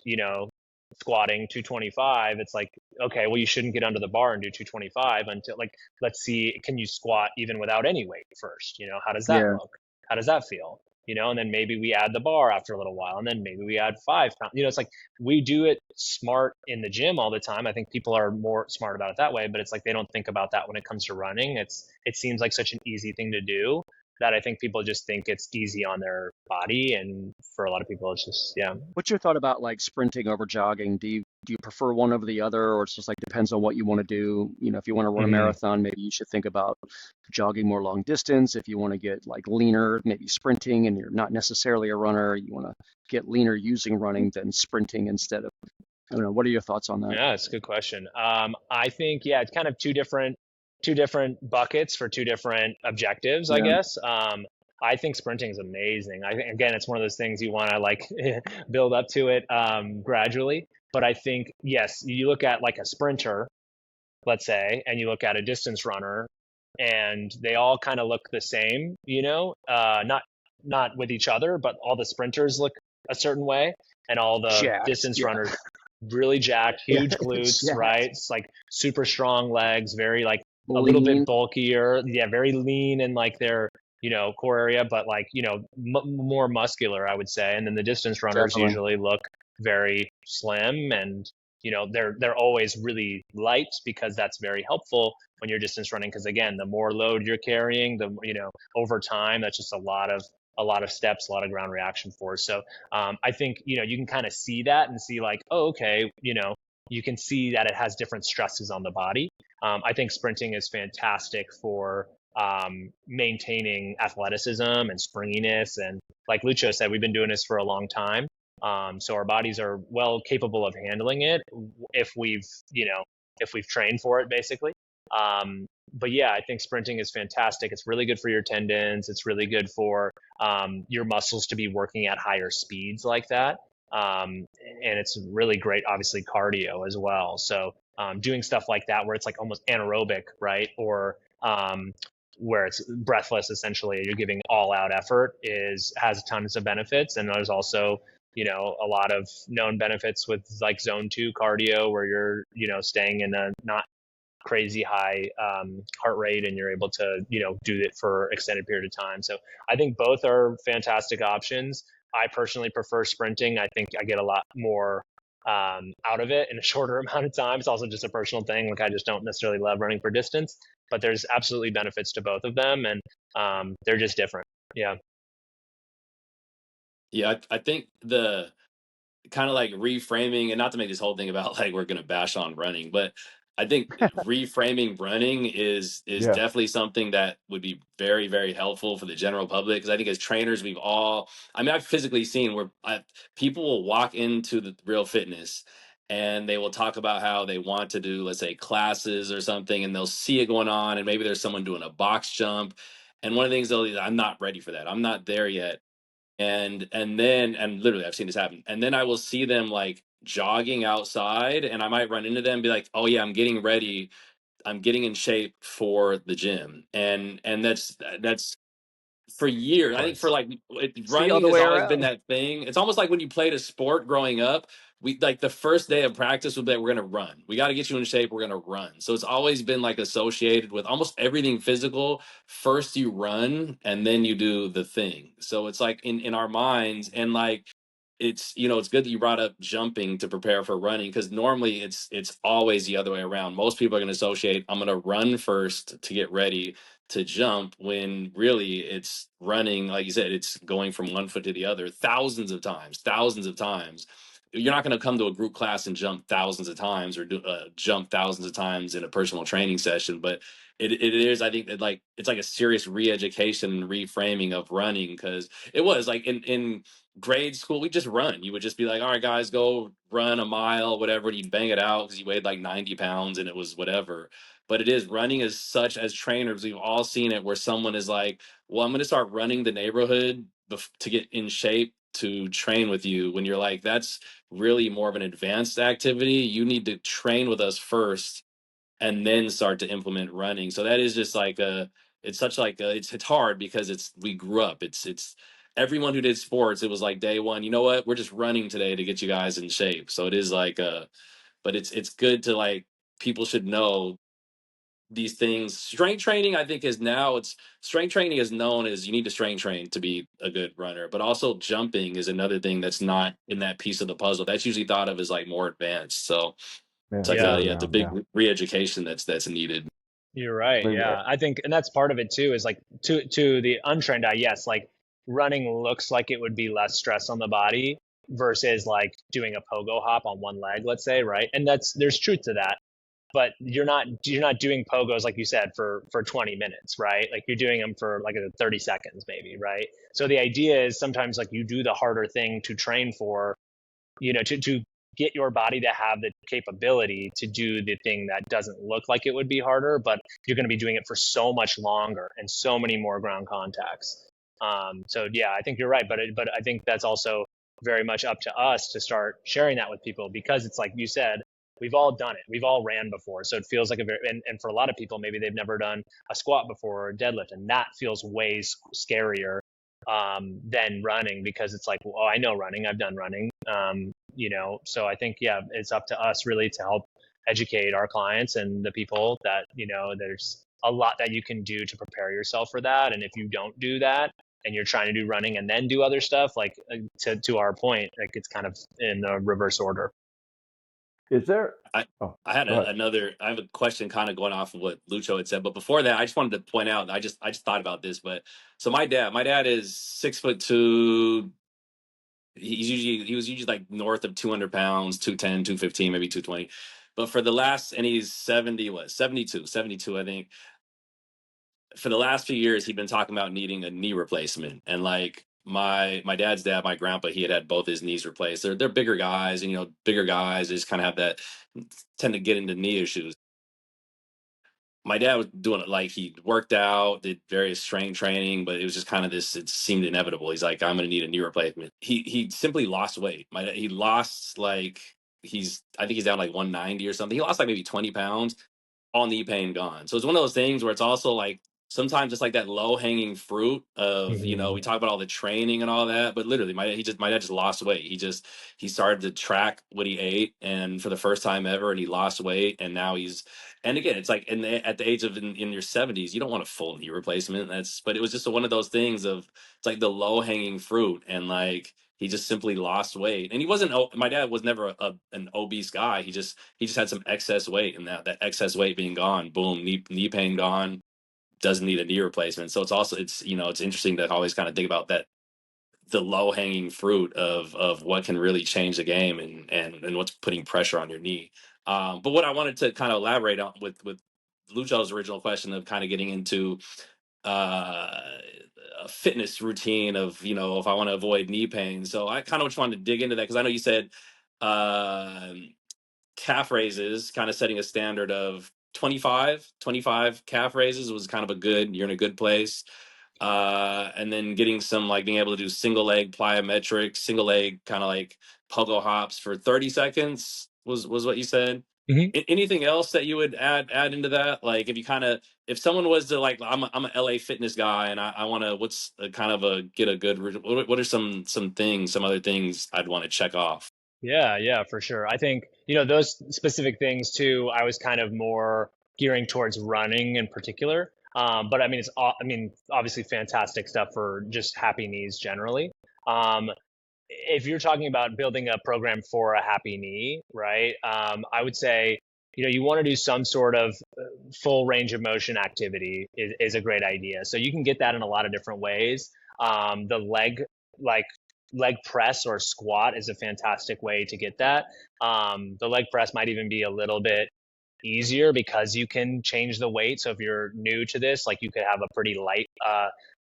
squatting 225, it's like, okay, well, you shouldn't get under the bar and do 225 until like, let's see, can you squat even without any weight first? How does that Yeah. look? How does that feel? And then maybe we add the bar after a little while, and then maybe we add 5 pounds. It's like we do it smart in the gym all the time. I think people are more smart about it that way, but it's like they don't think about that when it comes to running. It seems like such an easy thing to do that I think people just think it's easy on their body, and for a lot of people, it's just yeah. What's your thought about like sprinting over jogging? Do you prefer one over the other, or it's just like depends on what you want to do? If you want to run a Hmm. marathon, maybe you should think about jogging more long distance. If you want to get like leaner, maybe sprinting, and you're not necessarily a runner, you want to get leaner using running than sprinting instead of. I don't know. What are your thoughts on that? Yeah, it's a good question. I think yeah, it's kind of two different buckets for two different objectives, I Yeah. guess. I think sprinting is amazing. I think again, it's one of those things you want to like build up to it gradually. But I think yes, you look at like a sprinter, let's say, and you look at a distance runner, and they all kind of look the same, not with each other, but all the sprinters look a certain way, and all the Jacked. distance Yeah. runners really jacked, huge glutes, right? Jacked. It's like super strong legs, very like a little bit Lean. bulkier, yeah, very lean in like their core area, but like more muscular, I would say. And then the distance runners Definitely. usually look very slim, and they're always really light because that's very helpful when you're distance running, because again, the more load you're carrying, the over time, that's just a lot of steps, a lot of ground reaction force. So I think you can kind of see that and see like, oh, okay, you can see that it has different stresses on the body. I think sprinting is fantastic for maintaining athleticism and springiness. And like Lucho said, we've been doing this for a long time. So our bodies are well capable of handling it if we've trained for it, basically. But yeah, I think sprinting is fantastic. It's really good for your tendons. It's really good for your muscles to be working at higher speeds like that. And it's really great, obviously, cardio as well. So doing stuff like that where it's like almost anaerobic, right? Or where it's breathless, essentially, you're giving all out effort has tons of benefits. And there's also, a lot of known benefits with like zone 2 cardio where you're, staying in a not crazy high heart rate and you're able to do it for extended period of time. So I think both are fantastic options. I personally prefer sprinting. I think I get a lot more out of it in a shorter amount of time. It's also just a personal thing. Like I just don't necessarily love running for distance, but there's absolutely benefits to both of them, and they're just different. Yeah. Yeah, I think the kind of like reframing, and not to make this whole thing about like we're gonna bash on running, but I think reframing running is Yeah. definitely something that would be very, very helpful for the general public. Because I think as trainers, I mean, I've physically seen where people will walk into the real fitness and they will talk about how they want to do, let's say, classes or something, and they'll see it going on, and maybe there's someone doing a box jump, and one of the things I'm not ready for that. I'm not there yet. And literally I've seen this happen, and then I will see them like jogging outside, and I might run into them and be like, oh yeah, I'm getting ready, I'm getting in shape for the gym. And that's for years. I think for Twice. like It's the running other has way always been around. that thing. It's almost like when you played a sport growing up. We like the first day of practice would be like, we're gonna run. We got to get you in shape. We're gonna run. So it's always been like associated with almost everything physical. First you run, and then you do the thing. So it's like in our minds, and like it's good that you brought up jumping to prepare for running, because normally it's always the other way around. Most people are going to associate, I'm going to run first to get ready to jump, when really it's running, like you said, it's going from one foot to the other thousands of times. You're not going to come to a group class and jump thousands of times, or jump thousands of times in a personal training session, but it is, I think, that like it's like a serious re-education and reframing of running. Because it was like in grade school, we just run. You would just be like, all right, guys, go run a mile, whatever. And you'd bang it out because you weighed like 90 pounds and it was whatever. But it is, running is such, as trainers, we've all seen it where someone is like, well, I'm going to start running the neighborhood to get in shape to train with you. When you're like, that's really more of an advanced activity. You need to train with us first and then start to implement running. So that is just like it's such like it's hard because we grew up. It's everyone who did sports. It was like day one. You know what? We're just running today to get you guys in shape. So it is like but it's good to like, people should know these things. Strength training, I think, is now it's strength training is known as you need to strength train to be a good runner, but also jumping is another thing that's not in that piece of the puzzle. That's usually thought of as like more advanced. So Yeah. it's like The other Yeah. way it's a around. big Yeah. re-education that's needed. You're right. Like, Yeah. I think, and that's part of it too, is like to the untrained eye, yes, like running looks like it would be less stress on the body versus like doing a pogo hop on one leg, let's say, right? And there's truth to that. But you're not doing pogos, like you said, for 20 minutes, right? Like you're doing them for like 30 seconds maybe, right? So the idea is sometimes like you do the harder thing to train for, to get your body to have the capability to do the thing that doesn't look like it would be harder, but you're going to be doing it for so much longer and so many more ground contacts. So yeah, I think you're right, but I think that's also very much up to us to start sharing that with people, because it's like you said, we've all done it, we've all ran before, so it feels like and for a lot of people, maybe they've never done a squat before or a deadlift, and that feels way scarier than running, because it's like, well, oh, I know running, I've done running. So I think, yeah, it's up to us really to help educate our clients and the people that, there's a lot that you can do to prepare yourself for that. And if you don't do that and you're trying to do running and then do other stuff, like to our point, like it's kind of in a reverse order. is there? I Oh, I had go ahead. I have a question kind of going off of what Lucho had said, but before that, I just wanted to point out, I just thought about this, but so my dad is 6'2", he was usually like north of 200 pounds, 210, 215, maybe 220. But for the last, and he's 70, what, 72, I think. For the last few years, he'd been talking about needing a knee replacement. And like my dad's dad, my grandpa, he had both his knees replaced. They're bigger guys, and bigger guys just kind of have that, tend to get into knee issues. My dad was doing it, like he worked out, did various strength training, but it was just kind of this. It seemed inevitable. He's like, I'm going to need a knee replacement. He simply lost weight. He lost like I think he's down like 190 or something. He lost like maybe 20 pounds, all knee pain gone. So it's one of those things where it's also like sometimes it's like that low hanging fruit of, Hmm. we talk about all the training and all that, but literally my dad just lost weight. He started to track what he ate, and for the first time ever, and he lost weight, and now and again, it's like at the age of in your 70s, you don't want a full knee replacement. But it was just one of those things of, it's like the low hanging fruit, and like he just simply lost weight. And he wasn't, my dad was never an obese guy. He just had some excess weight, and that excess weight being gone, boom, knee pain gone, doesn't need a knee replacement. So it's interesting to always kind of think about that, the low hanging fruit of what can really change the game, and what's putting pressure on your knee. But what I wanted to kind of elaborate on with Lucho's original question of kind of getting into uh, a fitness routine of, if I want to avoid knee pain. So I kind of just wanted to dig into that, because I know you said um calf raises, kind of setting a standard of 25 calf raises was kind of you're in a good place. And then getting some, like being able to do single leg plyometric, single leg kind of like pogo hops for 30 seconds was what you said. Anything else that you would add into that? Like if someone was to, like, I'm an LA fitness guy, and I want to, what's a kind of a get a good, what are some other things I'd want to check off? Yeah, yeah, for sure. I think, those specific things too, I was kind of more gearing towards running in particular. But I mean, obviously fantastic stuff for just happy knees generally. Um, if you're talking about building a program for a happy knee, right? I would say, you want to do some sort of full range of motion activity is a great idea. So you can get that in a lot of different ways. The like leg press or squat is a fantastic way to get that. The leg press might even be a little bit easier because you can change the weight. So if you're new to this, like you could have a pretty light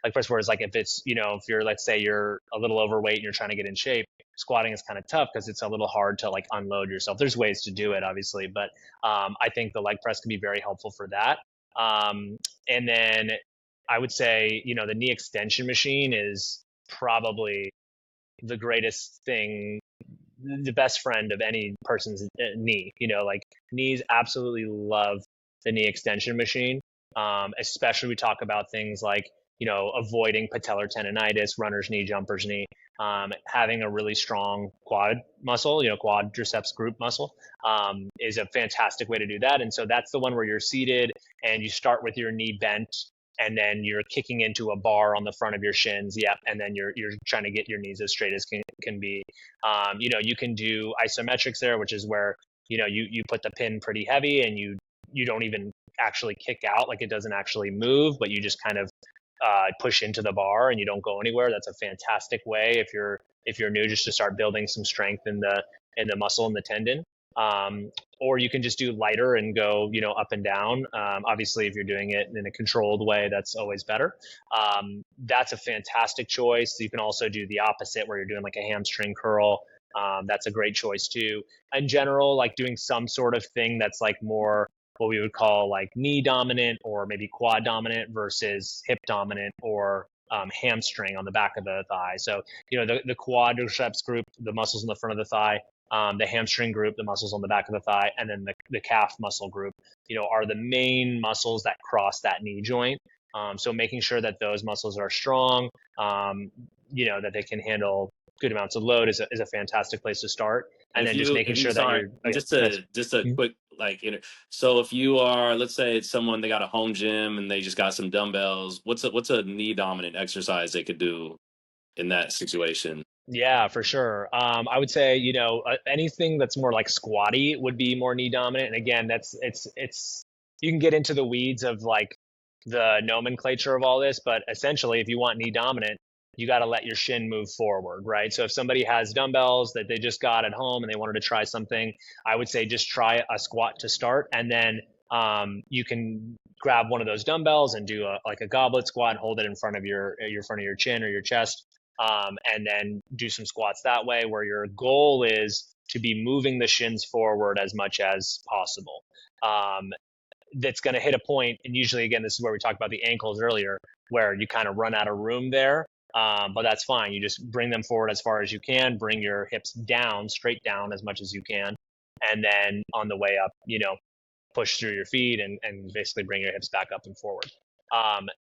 leg press, whereas like if it's, if you're, let's say you're a little overweight and you're trying to get in shape, squatting is kind of tough because it's a little hard to like unload yourself. There's ways to do it, obviously, but I think the leg press can be very helpful for that. And then I would say, the knee extension machine is probably the greatest thing, the best friend of any person's knee. Like knees absolutely love the knee extension machine. Especially we talk about things like, avoiding patellar tendonitis, runner's knee, jumper's knee, having a really strong quad muscle, quadriceps group muscle, is a fantastic way to do that. And so that's the one where you're seated and you start with your knee bent, and then you're kicking into a bar on the front of your shins. Yep. And then you're trying to get your knees as straight as can be. You can do isometrics there, which is where, you put the pin pretty heavy and you don't even actually kick out, like it doesn't actually move, but you just kind of push into the bar and you don't go anywhere. That's a fantastic way if you're new, just to start building some strength in the muscle and the tendon. Or you can just do lighter and go, up and down. Obviously, if you're doing it in a controlled way, that's always better. That's a fantastic choice. You can also do the opposite, where you're doing like a hamstring curl. That's a great choice too. In general, like doing some sort of thing that's like more what we would call like knee dominant or maybe quad dominant versus hip dominant, or hamstring on the back of the thigh. So, the quadriceps group, the muscles in the front of the thigh, the hamstring group, the muscles on the back of the thigh, and then the calf muscle group, are the main muscles that cross that knee joint. So making sure that those muscles are strong, that they can handle good amounts of load is a fantastic place to start. And And then just making if you sure that sorry, you're, and okay, nice. just a quick, like, so if you are, let's say it's someone, they got a home gym and they just got some dumbbells, what's a knee dominant exercise they could do in that situation? Yeah, for sure. I would say, anything that's more like squatty would be more knee dominant. And again, it's you can get into the weeds of like the nomenclature of all this, but essentially, if you want knee dominant, you got to let your shin move forward, right? So if somebody has dumbbells that they just got at home and they wanted to try something, I would say just try a squat to start, and then you can grab one of those dumbbells and do like a goblet squat, hold it in front of your chin or your chest, and then do some squats that way, where your goal is to be moving the shins forward as much as possible. That's going to hit a point, and usually, again, this is where we talked about the ankles earlier, where you kind of run out of room there. But that's fine. You just bring them forward as far as you can, bring your hips down, straight down as much as you can. And then on the way up, push through your feet and basically bring your hips back up and forward.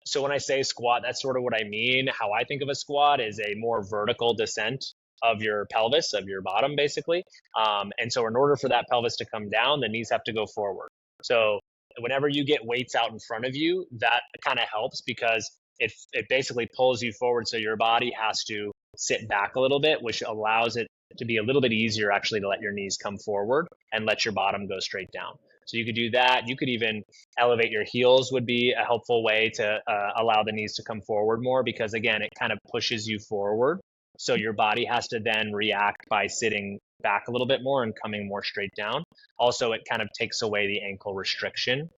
So when I say squat, that's sort of what I mean. How I think of a squat is a more vertical descent of your pelvis, of your bottom, basically. And so in order for that pelvis to come down, the knees have to go forward. So whenever you get weights out in front of you, that kind of helps, because it basically pulls you forward. So your body has to sit back a little bit, which allows it to be a little bit easier actually to let your knees come forward and let your bottom go straight down. So you could do that. You could even elevate your heels, would be a helpful way to allow the knees to come forward more, because again, it kind of pushes you forward. So your body has to then react by sitting back a little bit more and coming more straight down. Also, it kind of takes away the ankle restriction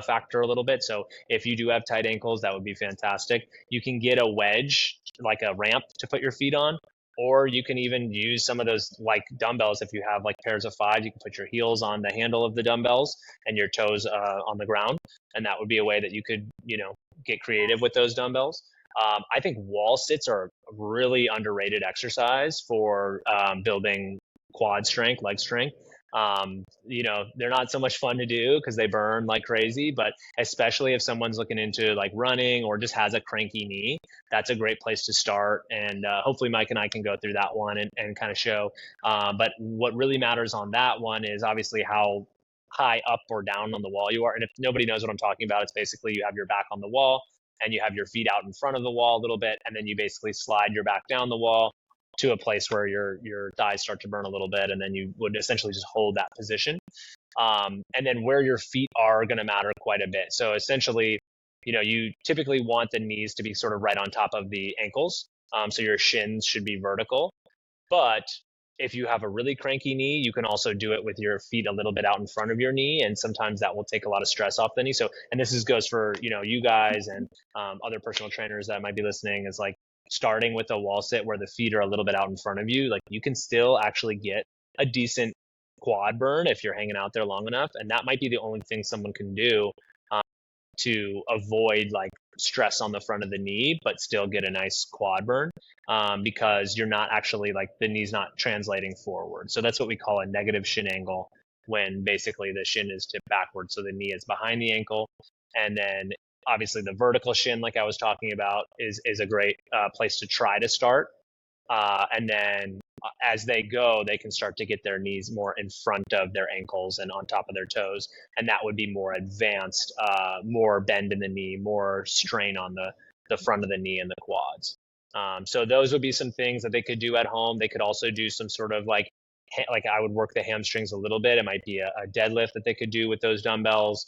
factor a little bit. So if you do have tight ankles, that would be fantastic. You can get a wedge, like a ramp to put your feet on, or you can even use some of those like dumbbells. If you have like pairs of 5, you can put your heels on the handle of the dumbbells and your toes on the ground. And that would be a way that you could, get creative with those dumbbells. I think wall sits are a really underrated exercise for building quad strength, leg strength. They're not so much fun to do because they burn like crazy, but especially if someone's looking into like running or just has a cranky knee, that's a great place to start. And hopefully Mike and I can go through that one and kind of show. But what really matters on that one is obviously how high up or down on the wall you are. And if nobody knows what I'm talking about, it's basically you have your back on the wall and you have your feet out in front of the wall a little bit, and then you basically slide your back down the wall to a place where your thighs start to burn a little bit, and then you would essentially just hold that position. And then where your feet are going to matter quite a bit. So essentially, you typically want the knees to be sort of right on top of the ankles. So your shins should be vertical. But if you have a really cranky knee, you can also do it with your feet a little bit out in front of your knee, and sometimes that will take a lot of stress off the knee. So, and this goes for you guys and other personal trainers that might be listening, is like starting with a wall sit where the feet are a little bit out in front of you. Like you can still actually get a decent quad burn if you're hanging out there long enough, and that might be the only thing someone can do to avoid like stress on the front of the knee, but still get a nice quad burn, because you're not actually like the knee's not translating forward. So that's what we call a negative shin angle, when basically the shin is tipped backward. So the knee is behind the ankle. And then obviously the vertical shin, like I was talking about, is a great place to try to start. And then as they go, they can start to get their knees more in front of their ankles and on top of their toes. And that would be more advanced, more bend in the knee, more strain on the front of the knee and the quads. So those would be some things that they could do at home. They could also do some sort of like I would work the hamstrings a little bit. It might be a deadlift that they could do with those dumbbells.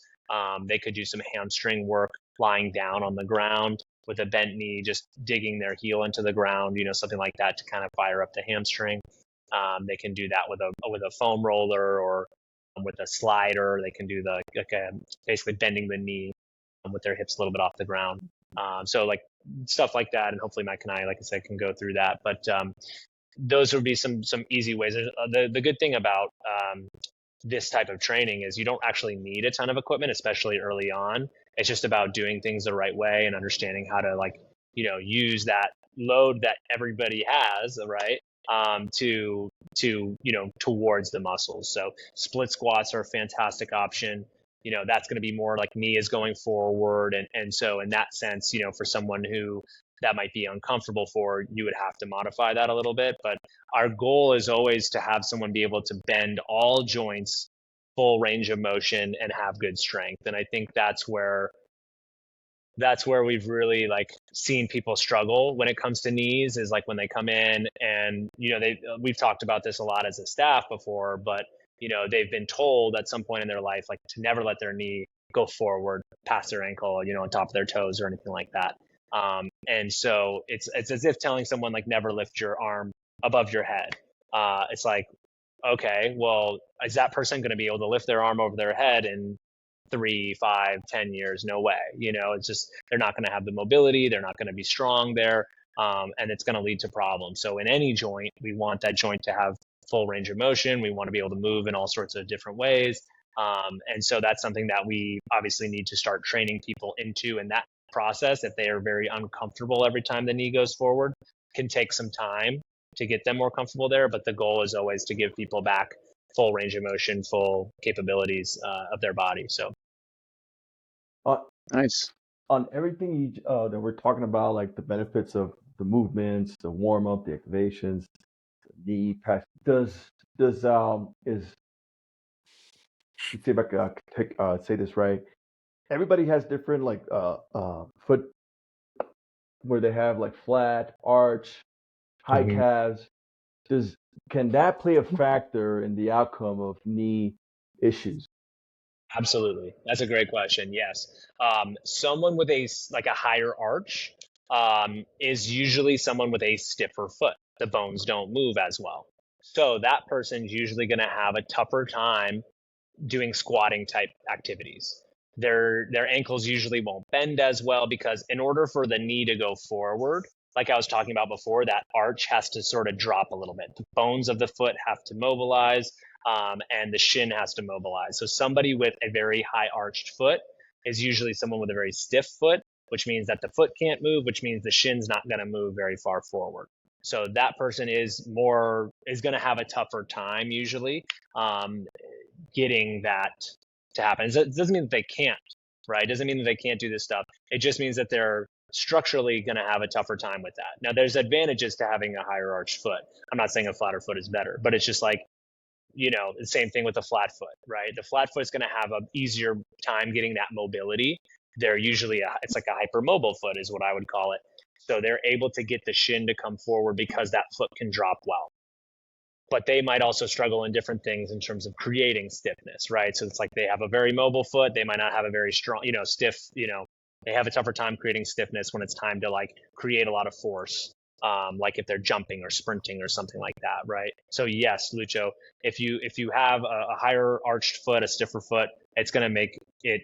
They could do some hamstring work lying down on the ground with a bent knee, just digging their heel into the ground, something like that to kind of fire up the hamstring. They can do that with a foam roller or with a slider. They can do basically bending the knee with their hips a little bit off the ground. So like stuff like that, and hopefully Mike and I, like I said, can go through that. But those would be some easy ways. The good thing about this type of training is you don't actually need a ton of equipment, especially early on. It's just about doing things the right way and understanding how to use that load that everybody has, right? Towards the muscles. So split squats are a fantastic option. That's going to be more like knee is going forward. And so in that sense, for someone who that might be uncomfortable for, you would have to modify that a little bit. But our goal is always to have someone be able to bend all joints, full range of motion, and have good strength. And I think that's where we've really seen people struggle when it comes to knees, is like when they come in and, we've talked about this a lot as a staff before, but, they've been told at some point in their life, to never let their knee go forward past their ankle, on top of their toes or anything like that. And so it's as if telling someone like never lift your arm above your head. It's like, okay, well, is that person going to be able to lift their arm over their head in 3, 5, 10 years? No way. It's just they're not going to have the mobility. They're not going to be strong there, and it's going to lead to problems. So in any joint, we want that joint to have full range of motion. We want to be able to move in all sorts of different ways. And so that's something that we obviously need to start training people into. And that process, if they are very uncomfortable every time the knee goes forward, can take some time to get them more comfortable there. But the goal is always to give people back full range of motion, full capabilities of their body. So On, Nice. on everything that we're talking about, like the benefits of the movements, the warm up, the activations, the knee pass, is let's see if I can say this right. Everybody has different like foot where they have like flat, arch, high calves. Does Can that play a factor in the outcome of knee issues? absolutely, that's a great question. Yes, someone with a higher arch is usually someone with a stiffer foot. The bones don't move as well, so that person's usually going to have a tougher time doing squatting type activities. Their ankles usually won't bend as well because in order for the knee to go forward, like I was talking about before, that arch has to sort of drop a little bit. The bones of the foot have to mobilize, and the shin has to mobilize. So somebody with a very high arched foot is usually someone with a very stiff foot, which means that the foot can't move, which means the shin's not going to move very far forward. So that person is going to have a tougher time usually, um, getting that to happen. It doesn't mean that they can't, right? It doesn't mean that they can't do this stuff. It just means that they're structurally going to have a tougher time with that. Now, there's advantages to having a higher arched foot. I'm not saying a flatter foot is better, but it's just like, the same thing with the flat foot, right? The flat foot is going to have an easier time getting that mobility. They're usually, it's like a hypermobile foot is what I would call it. So they're able to get the shin to come forward because that foot can drop well, but they might also struggle in different things in terms of creating stiffness, right? So it's like they have a very mobile foot. They might not have a very strong, stiff, they have a tougher time creating stiffness when it's time to like create a lot of force. Like if they're jumping or sprinting or something like that, right? So yes, Lucho, if you have a higher arched foot, a stiffer foot, it's going to make it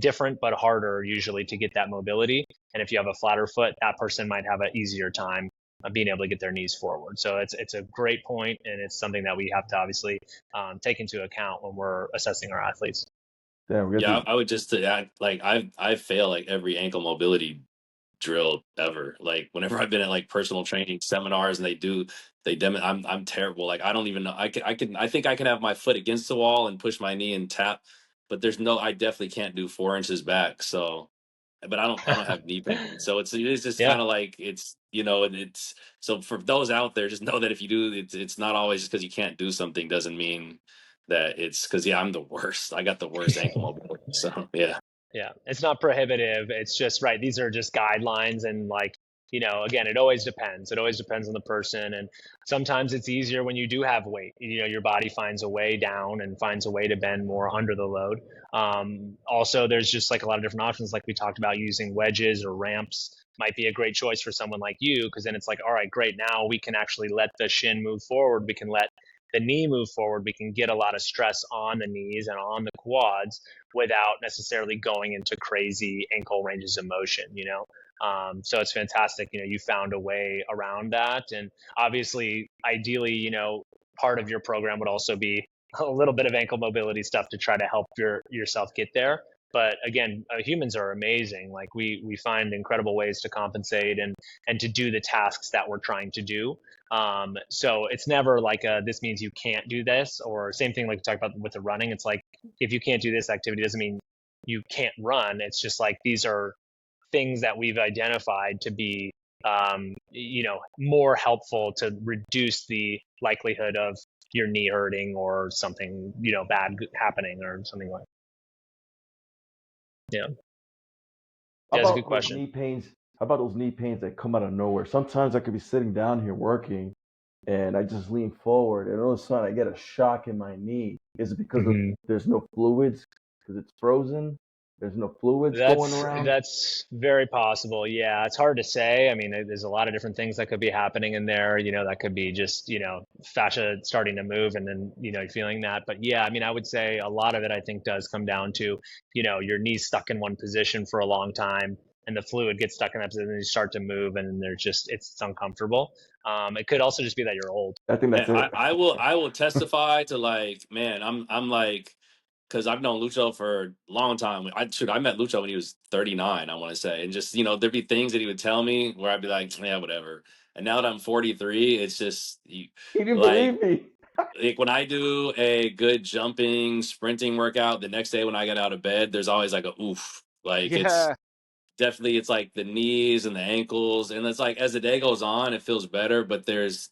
different but harder usually to get that mobility. And if you have a flatter foot, that person might have an easier time being able to get their knees forward. So it's a great point, and it's something that we have to obviously take into account when we're assessing our athletes. Yeah, we got Yeah, to. I would just add, like I fail like every ankle mobility drill ever. Like whenever I've been at like personal training seminars and I'm terrible. Like I don't even know. I think I can have my foot against the wall and push my knee and tap, but I definitely can't do 4 inches back. So, but I don't have knee pain. So it's just Yeah, kind of like and it's so for those out there, just know that if you do, it's not always just because you can't do something doesn't mean that it's because I'm the worst. I got the worst ankle mobility. So yeah. yeah, it's not prohibitive. It's just right. These are just guidelines, and like again, it always depends. It always depends on the person, and sometimes it's easier when you do have weight. Your body finds a way down and finds a way to bend more under the load. Also, there's just like a lot of different options, like we talked about, using wedges or ramps might be a great choice for someone like you, because then it's like, all right, great, now we can actually let the shin move forward, we can let the knee move forward, we can get a lot of stress on the knees and on the quads without necessarily going into crazy ankle ranges of motion. So it's fantastic, you found a way around that. And obviously, ideally, part of your program would also be a little bit of ankle mobility stuff to try to help yourself get there. But again, humans are amazing. Like we find incredible ways to compensate and to do the tasks that we're trying to do. So it's never like this means you can't do this, or same thing like we talked about with the running. It's like, if you can't do this activity doesn't mean you can't run. It's just like these are things that we've identified to be more helpful to reduce the likelihood of your knee hurting or something bad happening or something like yeah. How Yeah, that's a good about those question. knee pains? How about those knee pains that come out of nowhere? Sometimes I could be sitting down here working, and I just lean forward, and all of a sudden I get a shock in my knee. Is it because of Hmm. there's no fluids because it's frozen? There's no fluids going That's around. that's very possible. Yeah, it's hard to say. I mean, there's a lot of different things that could be happening in there. That could be just, fascia starting to move and then, you're feeling that. But yeah, I mean, I would say a lot of it, I think, does come down to, your knees stuck in one position for a long time and the fluid gets stuck in that position and you start to move and it's uncomfortable. It could also just be that you're old. I think Man, that's it. I will testify to, like, man, I'm like, because I've known Lucho for a long time. I met Lucho when he was 39, I want to say, and just, there'd be things that he would tell me where I'd be like, yeah, whatever. And now that I'm 43, it's just He didn't like believe me. when I do a good jumping, sprinting workout, the next day when I get out of bed, there's always like a oof. Like, it's Yeah. definitely, it's like the knees and the ankles, and it's like as the day goes on it feels better, but there is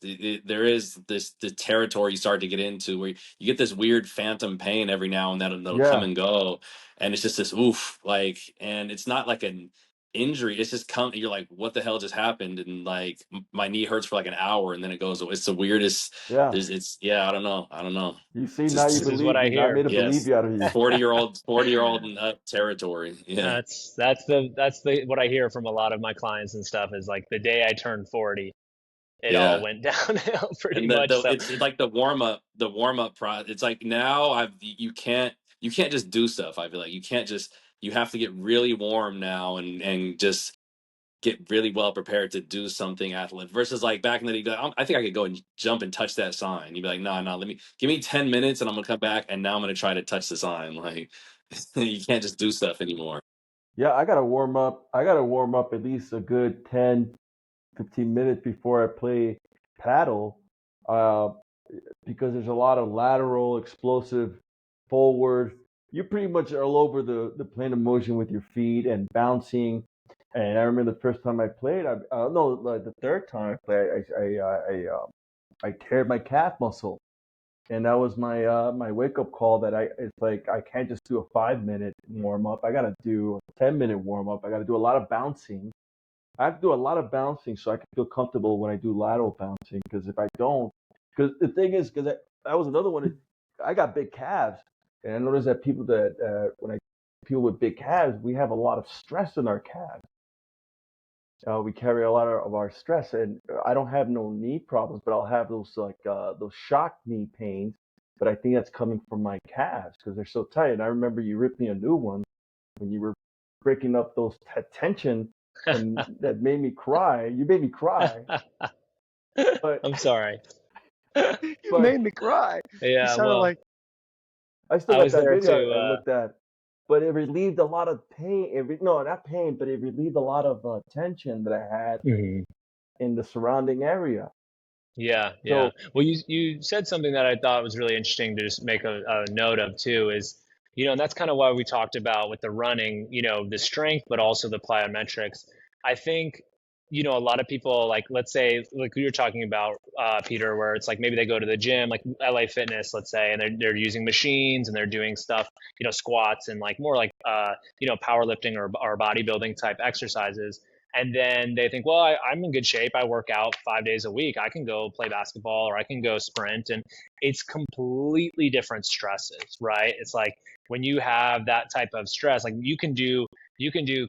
this the territory you start to get into where you get this weird phantom pain every now and then, and it'll come Yeah, and go, and it's just this oof, like, and it's not like an injury, it's just come, you're like, what the hell just happened, and like my knee hurts for like an hour and then it goes away. It's the weirdest. yeah. It's yeah, I don't know. You see, now you Just This is what believe I me. Now I hear. made a yes, believer out of you. 40-year-old nut territory. Yeah. That's the what I hear from a lot of my clients and stuff is like the day I turned 40, it all Yeah. went downhill pretty And much. So it's like the warm up pro. It's like now you can't just do stuff. I feel like you have to get really warm now and just get really well prepared to do something athletic versus like back in the day. I think I could go and jump and touch that sign. You'd be like, no, no, give me 10 minutes and I'm gonna come back and now I'm gonna try to touch the sign. Like, you can't just do stuff anymore. Yeah, I gotta warm up. I gotta warm up at least a good 10, 15 minutes before I play paddle, uh, because there's a lot of lateral, explosive, forward. You pretty much are all over the plane of motion with your feet and bouncing. And I remember the first time I played, no, like the third time I played, I teared my calf muscle, and that was my wake up call that it's like I can't just do a 5 minute warm up. I gotta do a 10 minute warm up. I gotta do a lot of bouncing. I have to do a lot of bouncing so I can feel comfortable when I do lateral bouncing. Because if I don't, because the thing is, because that was another one. I got big calves, and I noticed that people with big calves, we have a lot of stress in our calves. We carry a lot of our stress, and I don't have no knee problems, but I'll have those those shock knee pains. But I think that's coming from my calves because they're so tight. And I remember you ripped me a new one when you were breaking up those tension, and that made me cry. You made me cry, but I'm sorry. You but made me cry. You Yeah, sounded well, like, I still I got was that there video to I looked at. But it relieved a lot of pain. No, not pain, but it relieved a lot of tension that I had Mhm. in the surrounding area. Yeah, yeah. So Well, you said something that I thought was really interesting to just make a note of too is, and that's kind of why we talked about with the running, the strength, but also the plyometrics. I think, a lot of people, like, let's say, like we were talking about, Peter, where it's like maybe they go to the gym, like LA Fitness, let's say, and they're using machines and they're doing stuff, squats and like more like, powerlifting or bodybuilding type exercises. And then they think, well, I'm in good shape. I work out 5 days a week. I can go play basketball or I can go sprint. And it's completely different stresses, right? It's like when you have that type of stress, like you can do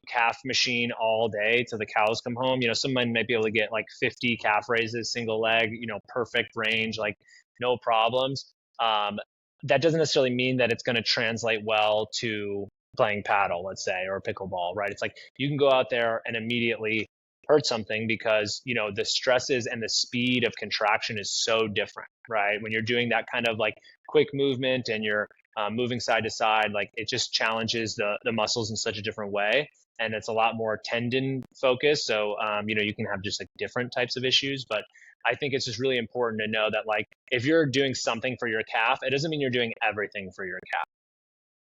calf machine all day till the cows come home. Someone might be able to get like 50 calf raises, single leg, perfect range, like no problems. That doesn't necessarily mean that it's going to translate well to playing paddle, let's say, or pickleball, right? It's like you can go out there and immediately hurt something because, the stresses and the speed of contraction is so different, right? When you're doing that kind of like quick movement and you're moving side to side, like it just challenges the muscles in such a different way. And it's a lot more tendon focused. So, you can have just like different types of issues. But I think it's just really important to know that, like, if you're doing something for your calf, it doesn't mean you're doing everything for your calf.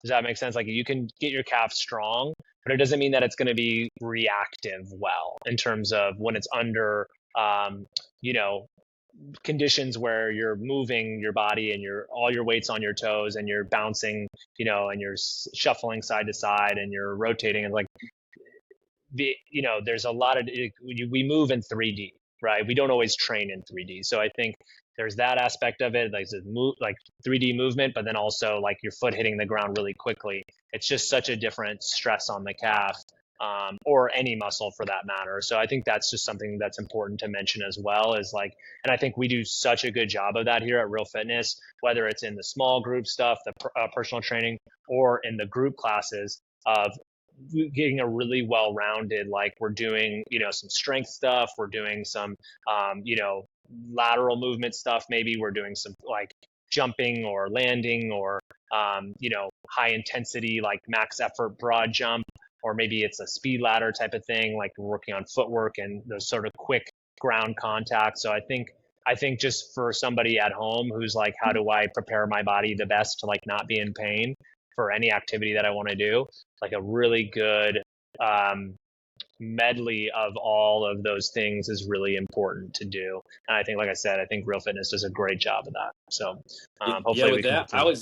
Does that make sense? Like you can get your calf strong, but it doesn't mean that it's going to be reactive well in terms of when it's under, um, you know, conditions where you're moving your body and all your weight's on your toes and you're bouncing, and you're shuffling side to side and you're rotating and like there's a lot of we move in 3D. right? We don't always train in 3D. So I think there's that aspect of it, like the move, like 3D movement, but then also like your foot hitting the ground really quickly. It's just such a different stress on the calf, or any muscle for that matter. So I think that's just something that's important to mention as well, is like, and I think we do such a good job of that here at Real Fitness, whether it's in the small group stuff, the personal training, or in the group classes of getting a really well-rounded, like we're doing, some strength stuff, we're doing some, lateral movement stuff. Maybe we're doing some like jumping or landing or, high intensity, like max effort broad jump, or maybe it's a speed ladder type of thing. Like we're working on footwork and those sort of quick ground contact. So I think just for somebody at home who's like, how do I prepare my body the best to like not be in pain for any activity that I want to do? Like a really good medley of all of those things is really important to do. And I think, like I said, I think Real Fitness does a great job of that. So Yeah, hopefully we with can that, continue.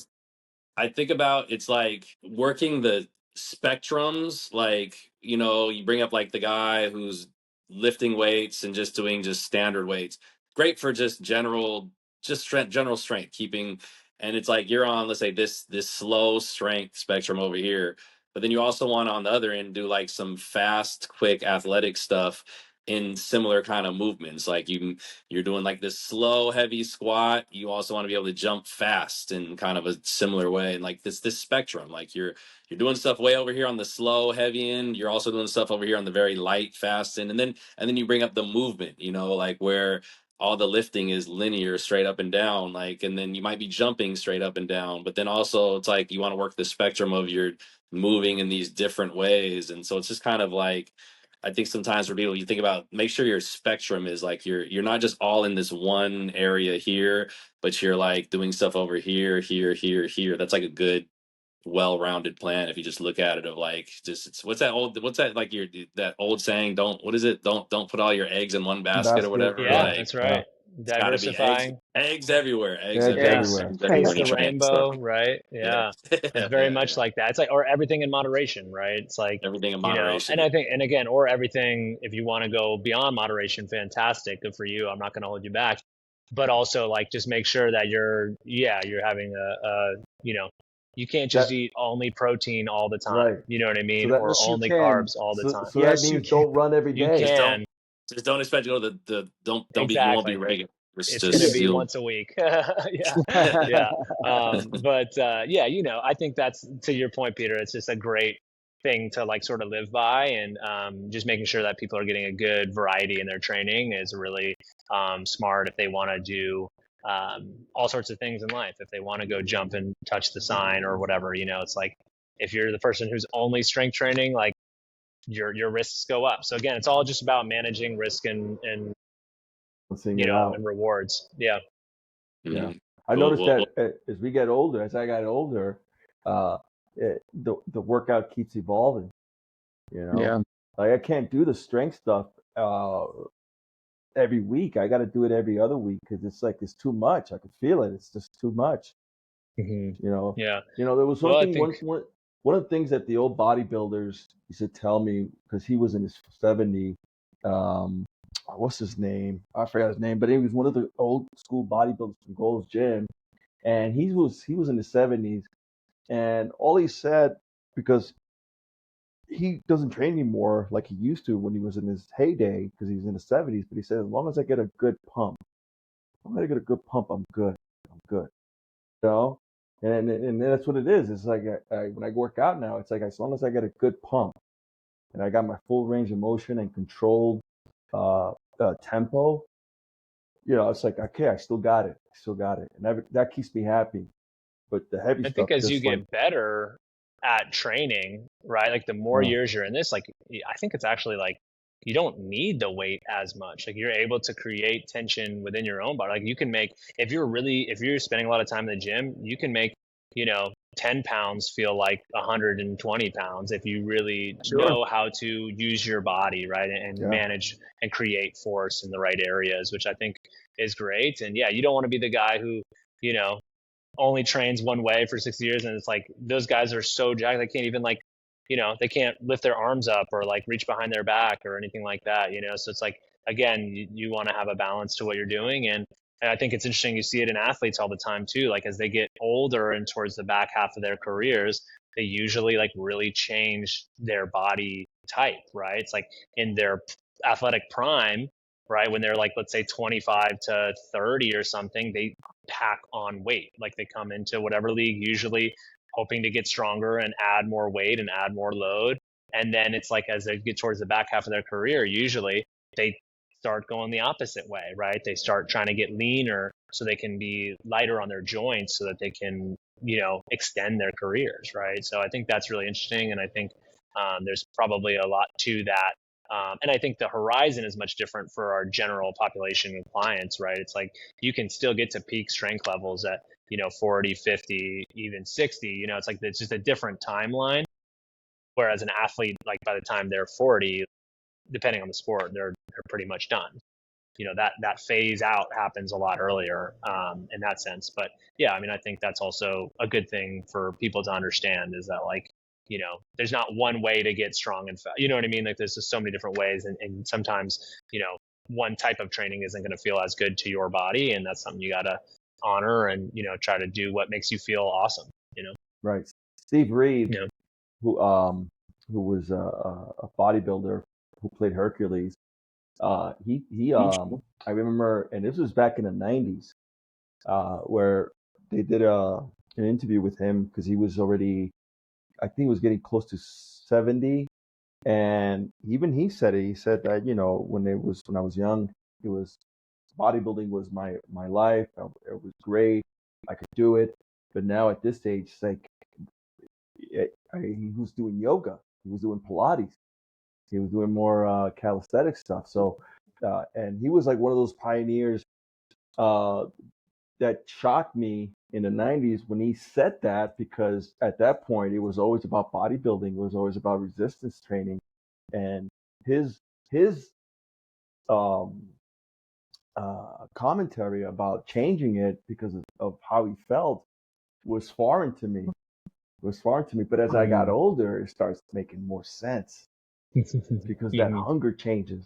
I think about it's like working the spectrums. Like, you bring up like the guy who's lifting weights and just doing just standard weights. Great for just just strength, general strength keeping. And it's like you're on, let's say this slow strength spectrum over here. But then you also want on the other end do like some fast, quick athletic stuff in similar kind of movements. Like you're doing like this slow, heavy squat. You also want to be able to jump fast in kind of a similar way. And like this spectrum, like you're doing stuff way over here on the slow, heavy end. You're also doing stuff over here on the very light, fast end. And then you bring up the movement, like where all the lifting is linear, straight up and down. Like, and then you might be jumping straight up and down. But then also it's like you want to work the spectrum of your moving in these different ways. And so it's just kind of like I think sometimes for people, you think about make sure your spectrum is like you're not just all in this one area here, but you're like doing stuff over here, here, here, here. That's like a good, well-rounded plan if you just look at it of like just it's what's that like your that old saying, don't what is it? Don't put all your eggs in one basket or Basket. whatever. Yeah. Yeah, Like that's Yeah. right. it's gotta be eggs, Diversifying. eggs everywhere, eggs Eggs Yeah. everywhere, everywhere. eggs everywhere Taste when you the train. So rainbow, right? yeah. Yeah. It's very Yeah, much yeah. like that. It's like, or everything in moderation, right? It's like, Everything in and moderation. I think, and again, or everything, if you want to go beyond moderation, fantastic. Good for you. I'm not going to hold you back. But also like, just make sure that you're having you can't just That eat only protein all the time. right. You know what I So mean? that Or Yes, you only can. carbs all the time. so that Yes, you means can. don't run every You day. Just don't can. just don't expect to go to the don't be you won't be Exactly. regular. It's It's going to just be Yeah. you'll once a week. Yeah. Yeah. But yeah, I think that's to your point, Peter. It's just a great thing to like sort of live by, and just making sure that people are getting a good variety in their training is really smart if they want to do all sorts of things in life. If they want to go jump and touch the sign or whatever, it's like if you're the person who's only strength training, like your risks go up. So again, it's all just about managing risk and Seeing it out. and rewards. Yeah. Yeah. Mhm. I Well, noticed well, that well, as we get older, as I got older, the workout keeps evolving. You know, Yeah. like I can't do the strength stuff every week. I got to do it every other week because it's like it's too much. I can feel it. It's just too much. Hmm. You know, Yeah. there was Well, I something think. one of the things that the old bodybuilders used to tell me because he was in his 70s. What's his name? I forgot his name, but he was one of the old school bodybuilders from Gold's Gym, and he was in his 70s, and all he said because he doesn't train anymore like he used to when he was in his heyday because he's in his 70s. But he said, as long as I get a good pump, I'm gonna get a good pump. I'm good. I'm good. You know, and that's what it is. It's like when I work out now, it's like as long as I get a good pump and I got my full range of motion and controlled tempo, it's like okay, I still got it. I still got it, and that keeps me happy. But the heavy I stuff, think as you just like get better at training, right? Like the more uh, years you're in this, like I think it's actually like you don't need the weight as much. Like you're able to create tension within your own body. Like you can make if you're spending a lot of time in the gym, you can make, 10 pounds feel like 120 pounds if you really Sure. know how to use your body, right? And yeah, manage and create force in the right areas, which I think is great. And yeah, you don't want to be the guy who, you know, only trains one way for 6 years, and it's like those guys are so jacked they can't even like, they can't lift their arms up or like reach behind their back or anything like that. So it's like again, you want to have a balance to what you're doing. And I think it's interesting. You see it in athletes all the time too. Like as they get older and towards the back half of their careers, they usually like really change their body type, right? It's like in their athletic prime, right? When they're like, let's say 25 to 30 or something, they pack on weight. Like they come into whatever league, usually hoping to get stronger and add more weight and add more load. And then it's like as they get towards the back half of their career, usually they start going the opposite way, right? They start trying to get leaner so they can be lighter on their joints so that they can, extend their careers, right? So I think that's really interesting. And I think there's probably a lot to that. And I think the horizon is much different for our general population of clients, right? It's like you can still get to peak strength levels at, 40, 50, even 60. It's like it's just a different timeline. Whereas an athlete, like by the time they're 40, depending on the sport, they're pretty much done. That phase out happens a lot earlier in that sense. But yeah, I mean, I think that's also a good thing for people to understand is that like, there's not one way to get strong and fat. You know what I mean? Like there's just so many different ways. And sometimes, one type of training isn't going to feel as good to your body. And that's something you got to honor and, try to do what makes you feel awesome, Right. Steve Reed, Yeah. who was a bodybuilder who played Hercules. I remember, and this was back in the 90s, where they did an interview with him because he was already, I think he was getting close to 70. And even he said it. He said that, when I was young, it was bodybuilding was my life. It was great. I could do it. But now at this age, it's like he was doing yoga. He was doing Pilates. He was doing more calisthenic stuff. So, and he was like one of those pioneers that shocked me in the 90s when he said that, because at that point it was always about bodybuilding. It was always about resistance training, and his um, commentary about changing it because of how he felt was foreign to me. But as I got older, it starts making more sense because that hunger changes,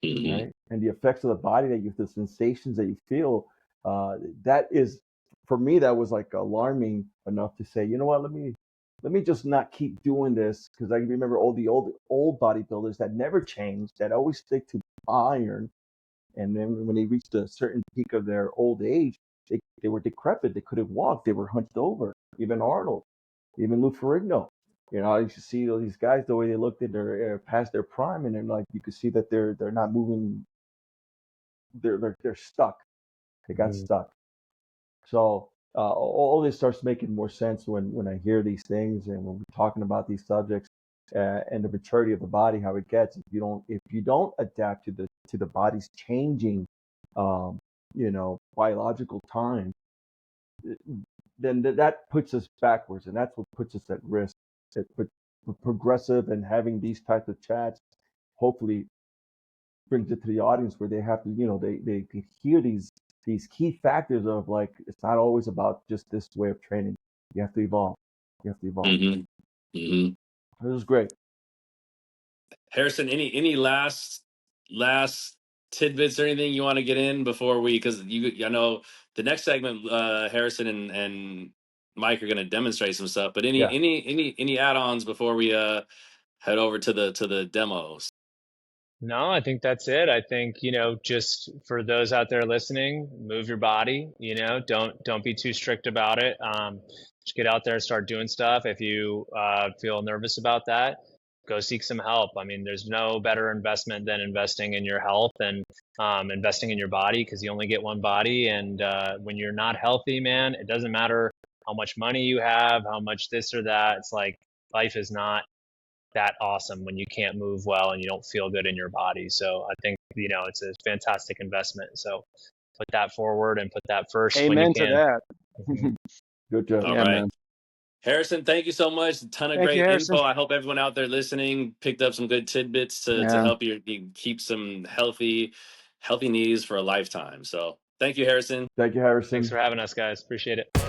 right? And the effects of the body the sensations that you feel, that is, for me, that was like alarming enough to say, you know what, let me just not keep doing this, because I remember all the old bodybuilders that never changed, that always stick to iron, and then when they reached a certain peak of their old age, they were decrepit, they couldn't walk, they were hunched over. Even Arnold, even Lou Ferrigno. I used to see all these guys, the way they looked at their past their prime, and then like you could see that they're not moving. They're stuck. They got stuck. So all this starts making more sense when I hear these things and when we're talking about these subjects, and the maturity of the body, how it gets. If you don't adapt to the body's changing, biological time, then that puts us backwards, and that's what puts us at risk. But progressive and having these types of chats hopefully brings it to the audience where they have to, they hear these key factors of like, it's not always about just this way of training. You have to evolve. Mm-hmm. Mm-hmm. This is great. Harrison, any last tidbits or anything you want to get in before because I know the next segment, Harrison and Mike are going to demonstrate some stuff, but any add-ons before we head over to the demos? No, I think that's it. I think, just for those out there listening, move your body, don't be too strict about it. Just get out there and start doing stuff. If you feel nervous about that, go seek some help. I mean, there's no better investment than investing in your health and investing in your body, because you only get one body. And when you're not healthy, man, it doesn't matter how much money you have, how much this or that. It's like life is not that awesome when you can't move well and you don't feel good in your body. So I think, it's a fantastic investment. So put that forward and put that first when you Amen can. to that. Good job. All Yeah, right. man. Harrison, thank you so much. A ton of Thank you, great Harrison. info. I hope everyone out there listening picked up some good tidbits to help you keep some healthy knees for a lifetime. So thank you, Harrison. Thank you, Harrison. Thanks for having us, guys. Appreciate it.